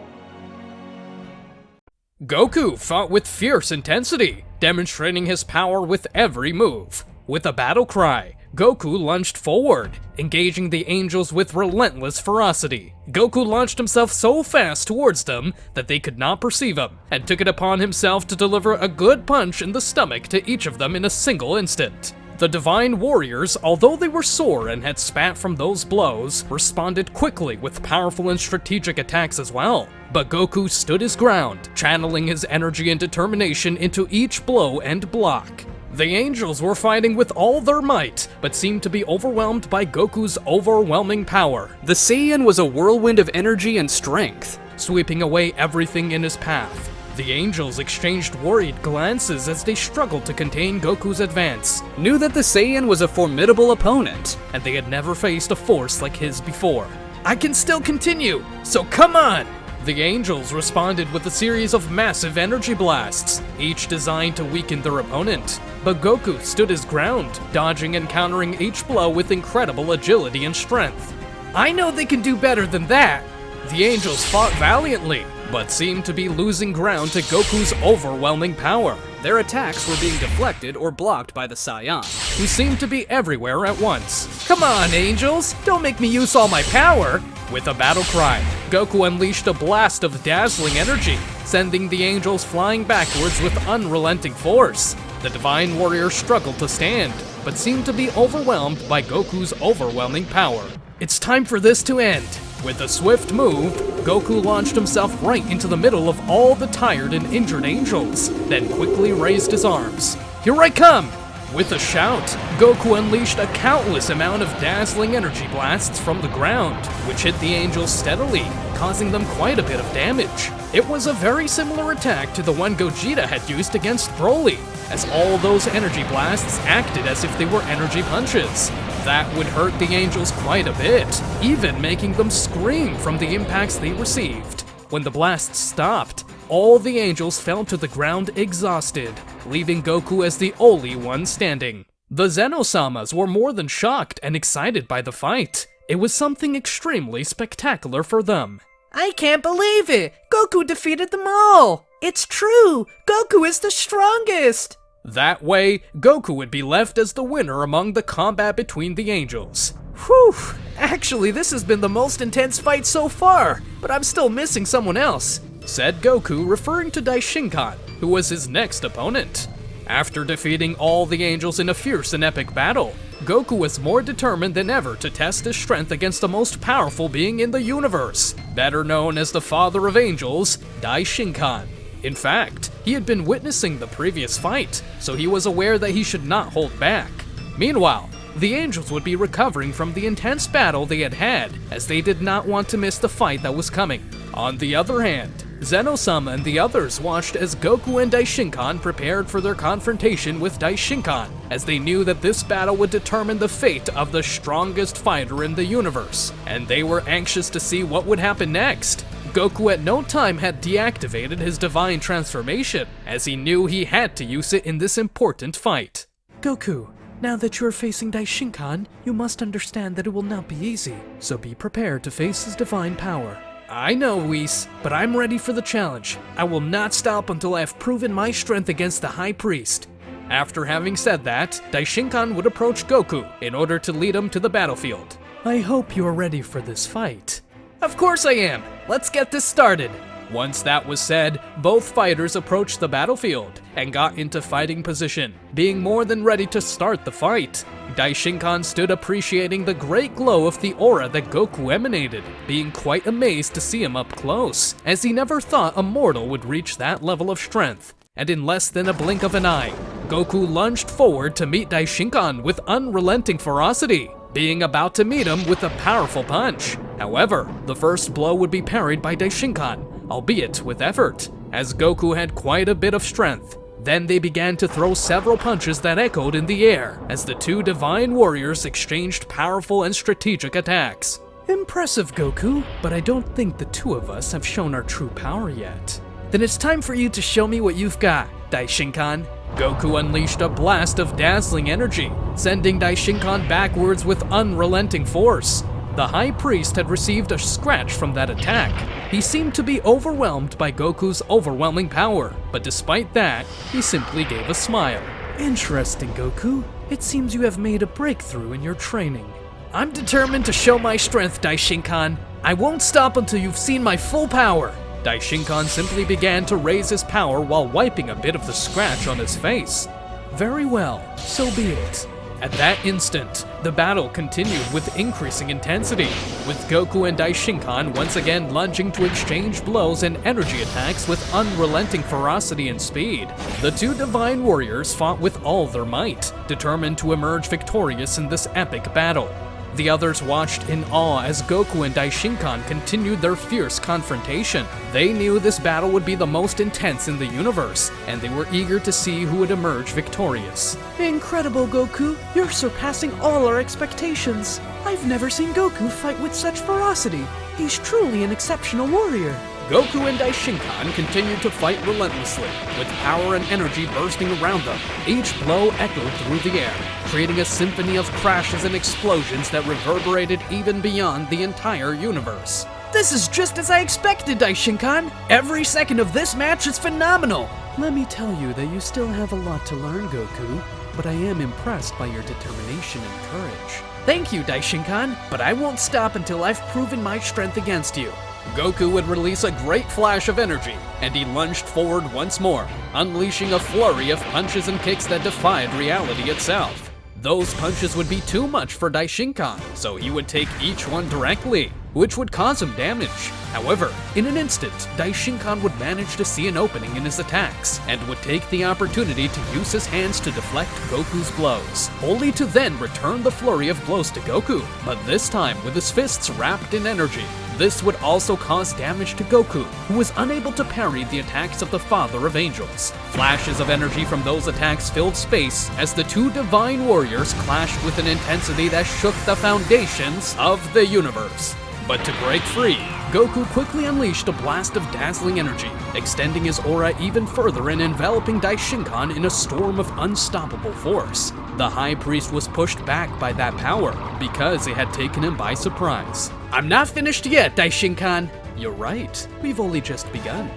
Goku fought with fierce intensity, demonstrating his power with every move. With a battle cry, Goku lunged forward, engaging the angels with relentless ferocity. Goku launched himself so fast towards them that they could not perceive him, and took it upon himself to deliver a good punch in the stomach to each of them in a single instant. The divine warriors, although they were sore and had spat from those blows, responded quickly with powerful and strategic attacks as well. But Goku stood his ground, channeling his energy and determination into each blow and block. The angels were fighting with all their might, but seemed to be overwhelmed by Goku's overwhelming power. The Saiyan was a whirlwind of energy and strength, sweeping away everything in his path. The angels exchanged worried glances as they struggled to contain Goku's advance, knew that the Saiyan was a formidable opponent, and they had never faced a force like his before. I can still continue, so come on! The angels responded with a series of massive energy blasts, each designed to weaken their opponent. But Goku stood his ground, dodging and countering each blow with incredible agility and strength. I know they can do better than that! The angels fought valiantly, but seemed to be losing ground to Goku's overwhelming power. Their attacks were being deflected or blocked by the Saiyan, who seemed to be everywhere at once. Come on, angels! Don't make me use all my power! With a battle cry, Goku unleashed a blast of dazzling energy, sending the angels flying backwards with unrelenting force. The divine warrior struggled to stand, but seemed to be overwhelmed by Goku's overwhelming power. It's time for this to end. With a swift move, Goku launched himself right into the middle of all the tired and injured angels, then quickly raised his arms. Here I come! With a shout, Goku unleashed a countless amount of dazzling energy blasts from the ground, which hit the angels steadily, causing them quite a bit of damage. It was a very similar attack to the one Vegeta had used against Broly, as all those energy blasts acted as if they were energy punches. That would hurt the angels quite a bit, even making them scream from the impacts they received. When the blasts stopped, all the angels fell to the ground exhausted, leaving Goku as the only one standing. The Zeno-samas were more than shocked and excited by the fight. It was something extremely spectacular for them. I can't believe it! Goku defeated them all! It's true! Goku is the strongest! That way, Goku would be left as the winner among the combat between the angels. Whew! Actually, this has been the most intense fight so far, but I'm still missing someone else, said Goku, referring to Daishinkan, who was his next opponent. After defeating all the angels in a fierce and epic battle, Goku was more determined than ever to test his strength against the most powerful being in the universe, better known as the Father of Angels, Daishinkan. In fact, he had been witnessing the previous fight, so he was aware that he should not hold back. Meanwhile, the Angels would be recovering from the intense battle they had had, as they did not want to miss the fight that was coming. On the other hand, Zeno-sama and the others watched as Goku and Daishinkan prepared for their confrontation with Daishinkan, as they knew that this battle would determine the fate of the strongest fighter in the universe, and they were anxious to see what would happen next. Goku at no time had deactivated his divine transformation, as he knew he had to use it in this important fight. Goku, now that you are facing Daishinkan, you must understand that it will not be easy, so be prepared to face his divine power. I know, Whis, but I'm ready for the challenge. I will not stop until I have proven my strength against the High Priest. After having said that, Daishinkan would approach Goku in order to lead him to the battlefield. I hope you are ready for this fight. Of course I am! Let's get this started! Once that was said, both fighters approached the battlefield and got into fighting position, being more than ready to start the fight. Daishinkan stood appreciating the great glow of the aura that Goku emanated, being quite amazed to see him up close, as he never thought a mortal would reach that level of strength. And in less than a blink of an eye, Goku lunged forward to meet Daishinkan with unrelenting ferocity, being about to meet him with a powerful punch. However, the first blow would be parried by Daishinkan, albeit with effort, as Goku had quite a bit of strength. Then they began to throw several punches that echoed in the air, as the two divine warriors exchanged powerful and strategic attacks. Impressive, Goku, but I don't think the two of us have shown our true power yet. Then it's time for you to show me what you've got, Daishinkan. Goku unleashed a blast of dazzling energy, sending Daishinkan backwards with unrelenting force. The High Priest had received a scratch from that attack. He seemed to be overwhelmed by Goku's overwhelming power, but despite that, he simply gave a smile. Interesting, Goku. It seems you have made a breakthrough in your training. I'm determined to show my strength, Daishinkan. I won't stop until you've seen my full power. Daishinkan simply began to raise his power while wiping a bit of the scratch on his face. Very well, so be it. At that instant, the battle continued with increasing intensity, with Goku and Daishinkan once again lunging to exchange blows and energy attacks with unrelenting ferocity and speed. The two divine warriors fought with all their might, determined to emerge victorious in this epic battle. The others watched in awe as Goku and Daishinkan continued their fierce confrontation. They knew this battle would be the most intense in the universe, and they were eager to see who would emerge victorious. Incredible, Goku! You're surpassing all our expectations! I've never seen Goku fight with such ferocity! He's truly an exceptional warrior! Goku and Daishinkan continued to fight relentlessly, with power and energy bursting around them. Each blow echoed through the air, creating a symphony of crashes and explosions that reverberated even beyond the entire universe. This is just as I expected, Daishinkan! Every second of this match is phenomenal! Let me tell you that you still have a lot to learn, Goku, but I am impressed by your determination and courage. Thank you, Daishinkan, but I won't stop until I've proven my strength against you. Goku would release a great flash of energy, and he lunged forward once more, unleashing a flurry of punches and kicks that defied reality itself. Those punches would be too much for Daishinkan, so he would take each one directly, which would cause him damage. However, in an instant, Daishinkan would manage to see an opening in his attacks, and would take the opportunity to use his hands to deflect Goku's blows, only to then return the flurry of blows to Goku, but this time with his fists wrapped in energy. This would also cause damage to Goku, who was unable to parry the attacks of the Father of Angels. Flashes of energy from those attacks filled space as the two divine warriors clashed with an intensity that shook the foundations of the universe. But to break free, Goku quickly unleashed a blast of dazzling energy, extending his aura even further and enveloping Daishinkan in a storm of unstoppable force. The High Priest was pushed back by that power because it had taken him by surprise. I'm not finished yet, Daishinkan. You're right, we've only just begun.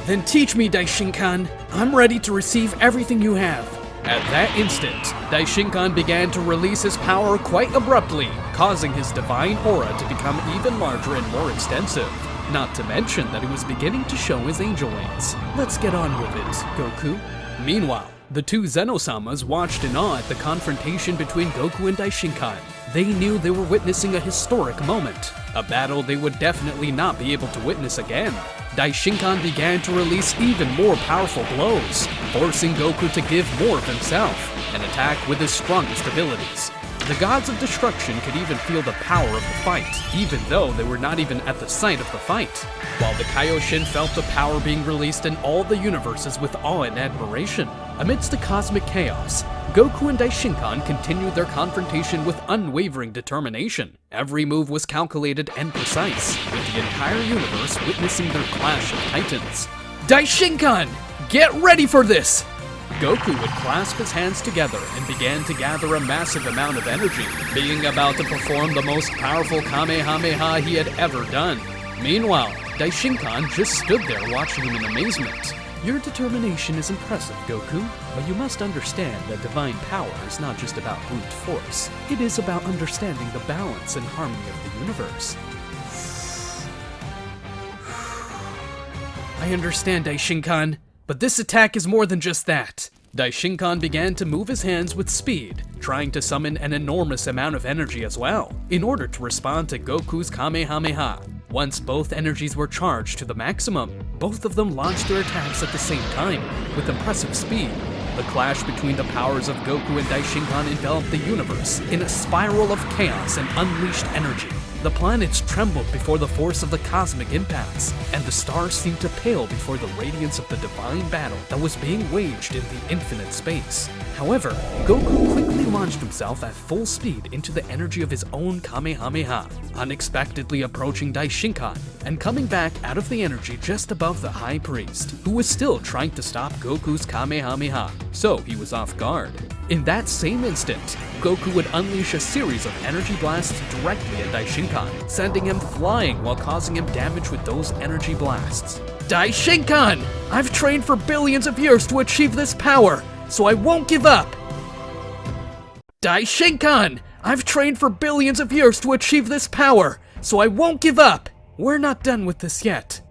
Then teach me, Daishinkan. I'm ready to receive everything you have. At that instant, Daishinkan began to release his power quite abruptly, causing his divine aura to become even larger and more extensive. Not to mention that he was beginning to show his angel wings. Let's get on with it, Goku. Meanwhile, The two Zenosamas watched in awe at the confrontation between Goku and Daishinkan. They knew they were witnessing a historic moment, a battle they would definitely not be able to witness again. Daishinkan began to release even more powerful blows, forcing Goku to give more of himself and attack with his strongest abilities. The gods of destruction could even feel the power of the fight, even though they were not even at the site of the fight. While the Kaioshin felt the power being released in all the universes with awe and admiration. Amidst the cosmic chaos, Goku and Daishinkan continued their confrontation with unwavering determination. Every move was calculated and precise, with the entire universe witnessing their clash of titans. Daishinkan! Get ready for this! Goku would clasp his hands together and began to gather a massive amount of energy, being about to perform the most powerful Kamehameha he had ever done. Meanwhile, Daishinkan just stood there watching him in amazement. Your determination is impressive, Goku, but you must understand that divine power is not just about brute force. It is about understanding the balance and harmony of the universe. I understand, Daishinkan, but this attack is more than just that. Daishinkan began to move his hands with speed, trying to summon an enormous amount of energy as well, in order to respond to Goku's Kamehameha. Once both energies were charged to the maximum, both of them launched their attacks at the same time, with impressive speed. The clash between the powers of Goku and Daishinkan enveloped the universe in a spiral of chaos and unleashed energy. The planets trembled before the force of the cosmic impacts, and the stars seemed to pale before the radiance of the divine battle that was being waged in the infinite space. However, Goku quickly launched himself at full speed into the energy of his own Kamehameha, unexpectedly approaching Daishinkan and coming back out of the energy just above the High Priest, who was still trying to stop Goku's Kamehameha, so he was off guard. In that same instant, Goku would unleash a series of energy blasts directly at Daishinkan, sending him flying while causing him damage with those energy blasts. Daishinkan! I've trained for billions of years to achieve this power, so I won't give up! Daishinkan! I've trained for billions of years to achieve this power, so I won't give up! We're not done with this yet.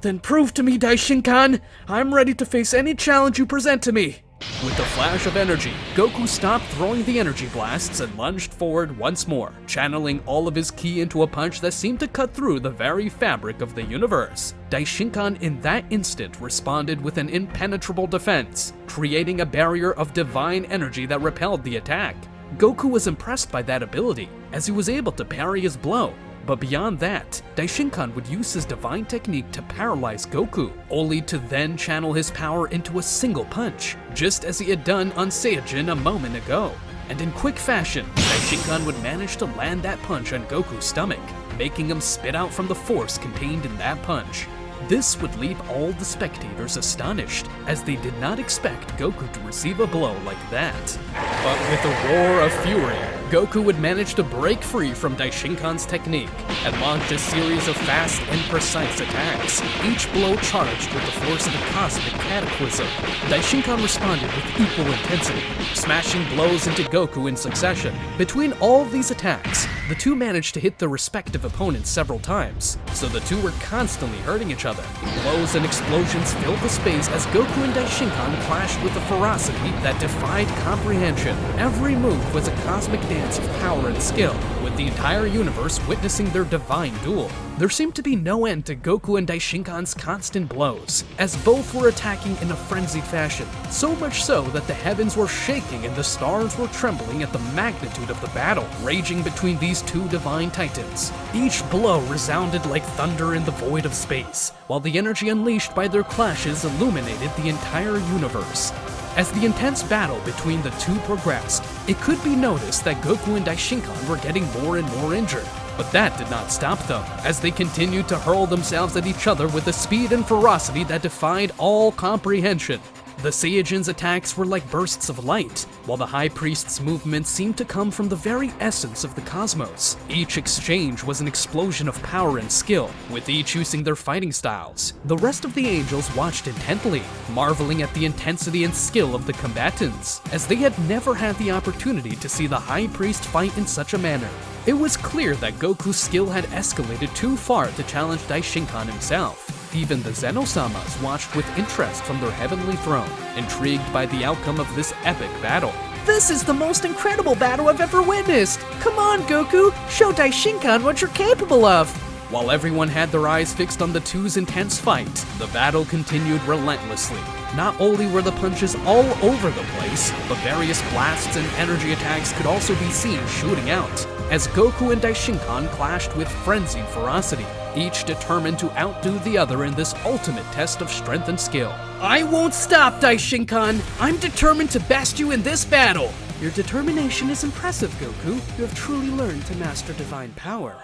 Then prove to me, Daishinkan! I'm ready to face any challenge you present to me! With a flash of energy, Goku stopped throwing the energy blasts and lunged forward once more, channeling all of his ki into a punch that seemed to cut through the very fabric of the universe. Daishinkan in that instant responded with an impenetrable defense, creating a barrier of divine energy that repelled the attack. Goku was impressed by that ability, as he was able to parry his blow. But beyond that, Daishinkan would use his divine technique to paralyze Goku, only to then channel his power into a single punch, just as he had done on Saiyajin a moment ago. And in quick fashion, Daishinkan would manage to land that punch on Goku's stomach, making him spit out from the force contained in that punch. This would leave all the spectators astonished, as they did not expect Goku to receive a blow like that. But with a roar of fury, Goku would manage to break free from Daishinkan's technique and launch a series of fast and precise attacks, each blow charged with the force of a cosmic cataclysm. Daishinkan responded with equal intensity, smashing blows into Goku in succession. Between all of these attacks, the two managed to hit their respective opponents several times, so the two were constantly hurting each other. Blows and explosions filled the space as Goku and Daishinkan clashed with a ferocity that defied comprehension. Every move was a cosmic dance of power and skill, with the entire universe witnessing their divine duel. There seemed to be no end to Goku and Daishinkan's constant blows, as both were attacking in a frenzied fashion, so much so that the heavens were shaking and the stars were trembling at the magnitude of the battle raging between these two divine titans. Each blow resounded like thunder in the void of space, while the energy unleashed by their clashes illuminated the entire universe. As the intense battle between the two progressed, it could be noticed that Goku and Daishinkan were getting more and more injured. But that did not stop them, as they continued to hurl themselves at each other with a speed and ferocity that defied all comprehension. The Saiyajin's attacks were like bursts of light, while the High Priest's movements seemed to come from the very essence of the cosmos. Each exchange was an explosion of power and skill, with each using their fighting styles. The rest of the angels watched intently, marveling at the intensity and skill of the combatants, as they had never had the opportunity to see the High Priest fight in such a manner. It was clear that Goku's skill had escalated too far to challenge Daishinkan himself. Even the Zeno-samas watched with interest from their heavenly throne, intrigued by the outcome of this epic battle. This is the most incredible battle I've ever witnessed! Come on, Goku! Show Daishinkan what you're capable of! While everyone had their eyes fixed on the two's intense fight, the battle continued relentlessly. Not only were the punches all over the place, but various blasts and energy attacks could also be seen shooting out, as Goku and Daishinkan clashed with frenzied ferocity, each determined to outdo the other in this ultimate test of strength and skill. I won't stop, Daishinkan! I'm determined to best you in this battle! Your determination is impressive, Goku. You have truly learned to master divine power.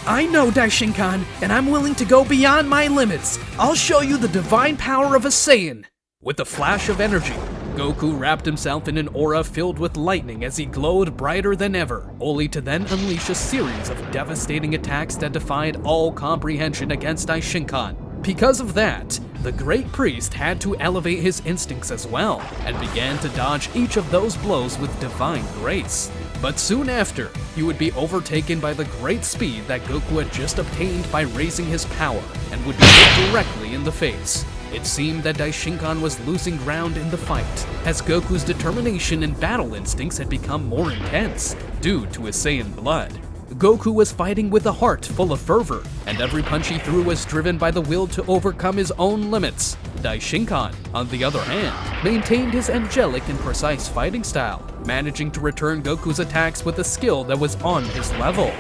I know, Daishinkan, and I'm willing to go beyond my limits. I'll show you the divine power of a Saiyan. With a flash of energy, Goku wrapped himself in an aura filled with lightning as he glowed brighter than ever, only to then unleash a series of devastating attacks that defied all comprehension against Daishinkan. Because of that, the Great Priest had to elevate his instincts as well, and began to dodge each of those blows with divine grace. But soon after, he would be overtaken by the great speed that Goku had just obtained by raising his power, and would be hit directly in the face. It seemed that Daishinkan was losing ground in the fight, as Goku's determination and battle instincts had become more intense, due to his Saiyan blood. Goku was fighting with a heart full of fervor, and every punch he threw was driven by the will to overcome his own limits. Daishinkan, on the other hand, maintained his angelic and precise fighting style, managing to return Goku's attacks with a skill that was on his level.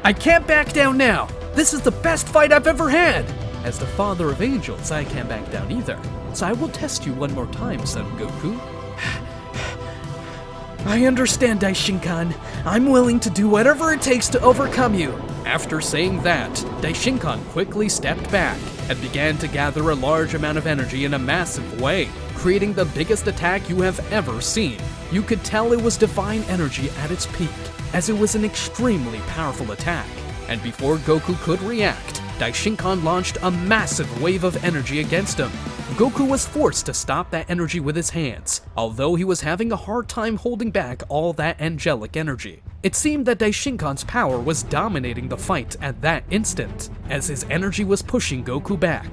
I can't back down now! This is the best fight I've ever had! As the father of angels, I can't back down either, so I will test you one more time, son Goku. I understand, Daishinkan. I'm willing to do whatever it takes to overcome you. After saying that, Daishinkan quickly stepped back and began to gather a large amount of energy in a massive way, creating the biggest attack you have ever seen. You could tell it was divine energy at its peak, as it was an extremely powerful attack. And before Goku could react, Daishinkan launched a massive wave of energy against him. Goku was forced to stop that energy with his hands, although he was having a hard time holding back all that angelic energy. It seemed that Daishinkan's power was dominating the fight at that instant, as his energy was pushing Goku back.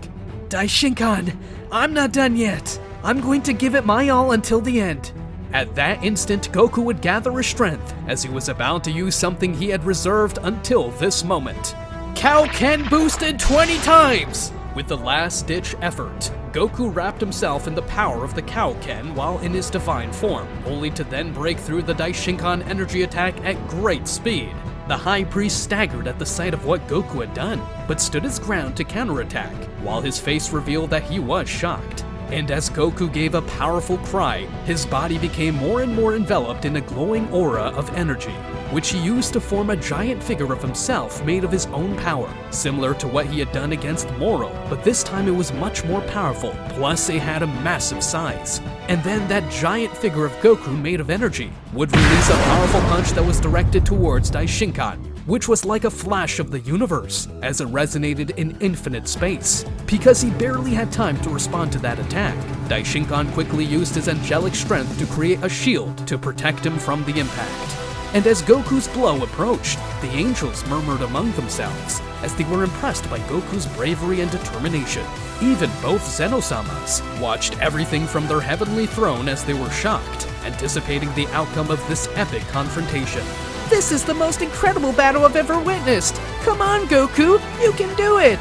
Daishinkan, I'm not done yet. I'm going to give it my all until the end. At that instant, Goku would gather his strength, as he was about to use something he had reserved until this moment. Kaioken boosted 20 times! With the last-ditch effort, Goku wrapped himself in the power of the Kaioken while in his divine form, only to then break through the Daishinkan energy attack at great speed. The High Priest staggered at the sight of what Goku had done, but stood his ground to counterattack, while his face revealed that he was shocked. And as Goku gave a powerful cry, his body became more and more enveloped in a glowing aura of energy, which he used to form a giant figure of himself made of his own power, similar to what he had done against Moro, but this time it was much more powerful, plus it had a massive size. And then that giant figure of Goku made of energy would release a powerful punch that was directed towards Daishinkan, which was like a flash of the universe, as it resonated in infinite space. Because he barely had time to respond to that attack, Daishinkan quickly used his angelic strength to create a shield to protect him from the impact. And as Goku's blow approached, the angels murmured among themselves, as they were impressed by Goku's bravery and determination. Even both Zeno-samas watched everything from their heavenly throne as they were shocked, anticipating the outcome of this epic confrontation. This is the most incredible battle I've ever witnessed! Come on, Goku! You can do it!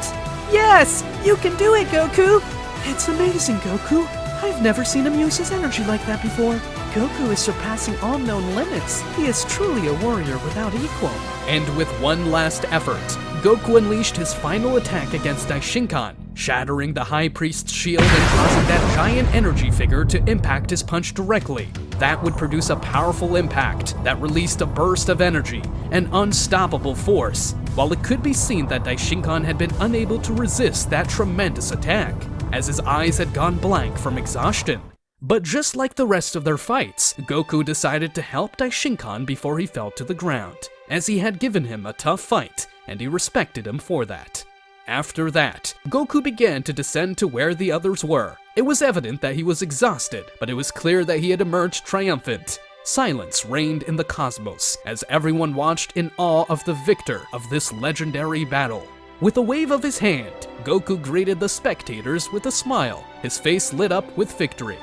Yes! You can do it, Goku! It's amazing, Goku! I've never seen him use his energy like that before. Goku is surpassing all known limits. He is truly a warrior without equal. And with one last effort, Goku unleashed his final attack against Daishinkan, shattering the High Priest's shield and causing that giant energy figure to impact his punch directly. That would produce a powerful impact that released a burst of energy, an unstoppable force, while it could be seen that Daishinkan had been unable to resist that tremendous attack, as his eyes had gone blank from exhaustion. But just like the rest of their fights, Goku decided to help Daishinkan before he fell to the ground, as he had given him a tough fight, and he respected him for that. After that, Goku began to descend to where the others were. It was evident that he was exhausted, but it was clear that he had emerged triumphant. Silence reigned in the cosmos as everyone watched in awe of the victor of this legendary battle. With a wave of his hand, Goku greeted the spectators with a smile, his face lit up with victory.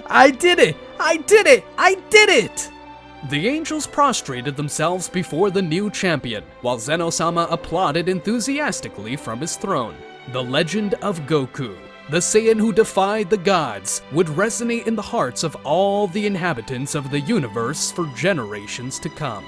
I did it! I did it! I did it! The angels prostrated themselves before the new champion, while Zeno-sama applauded enthusiastically from his throne. The legend of Goku, the Saiyan who defied the gods, would resonate in the hearts of all the inhabitants of the universe for generations to come.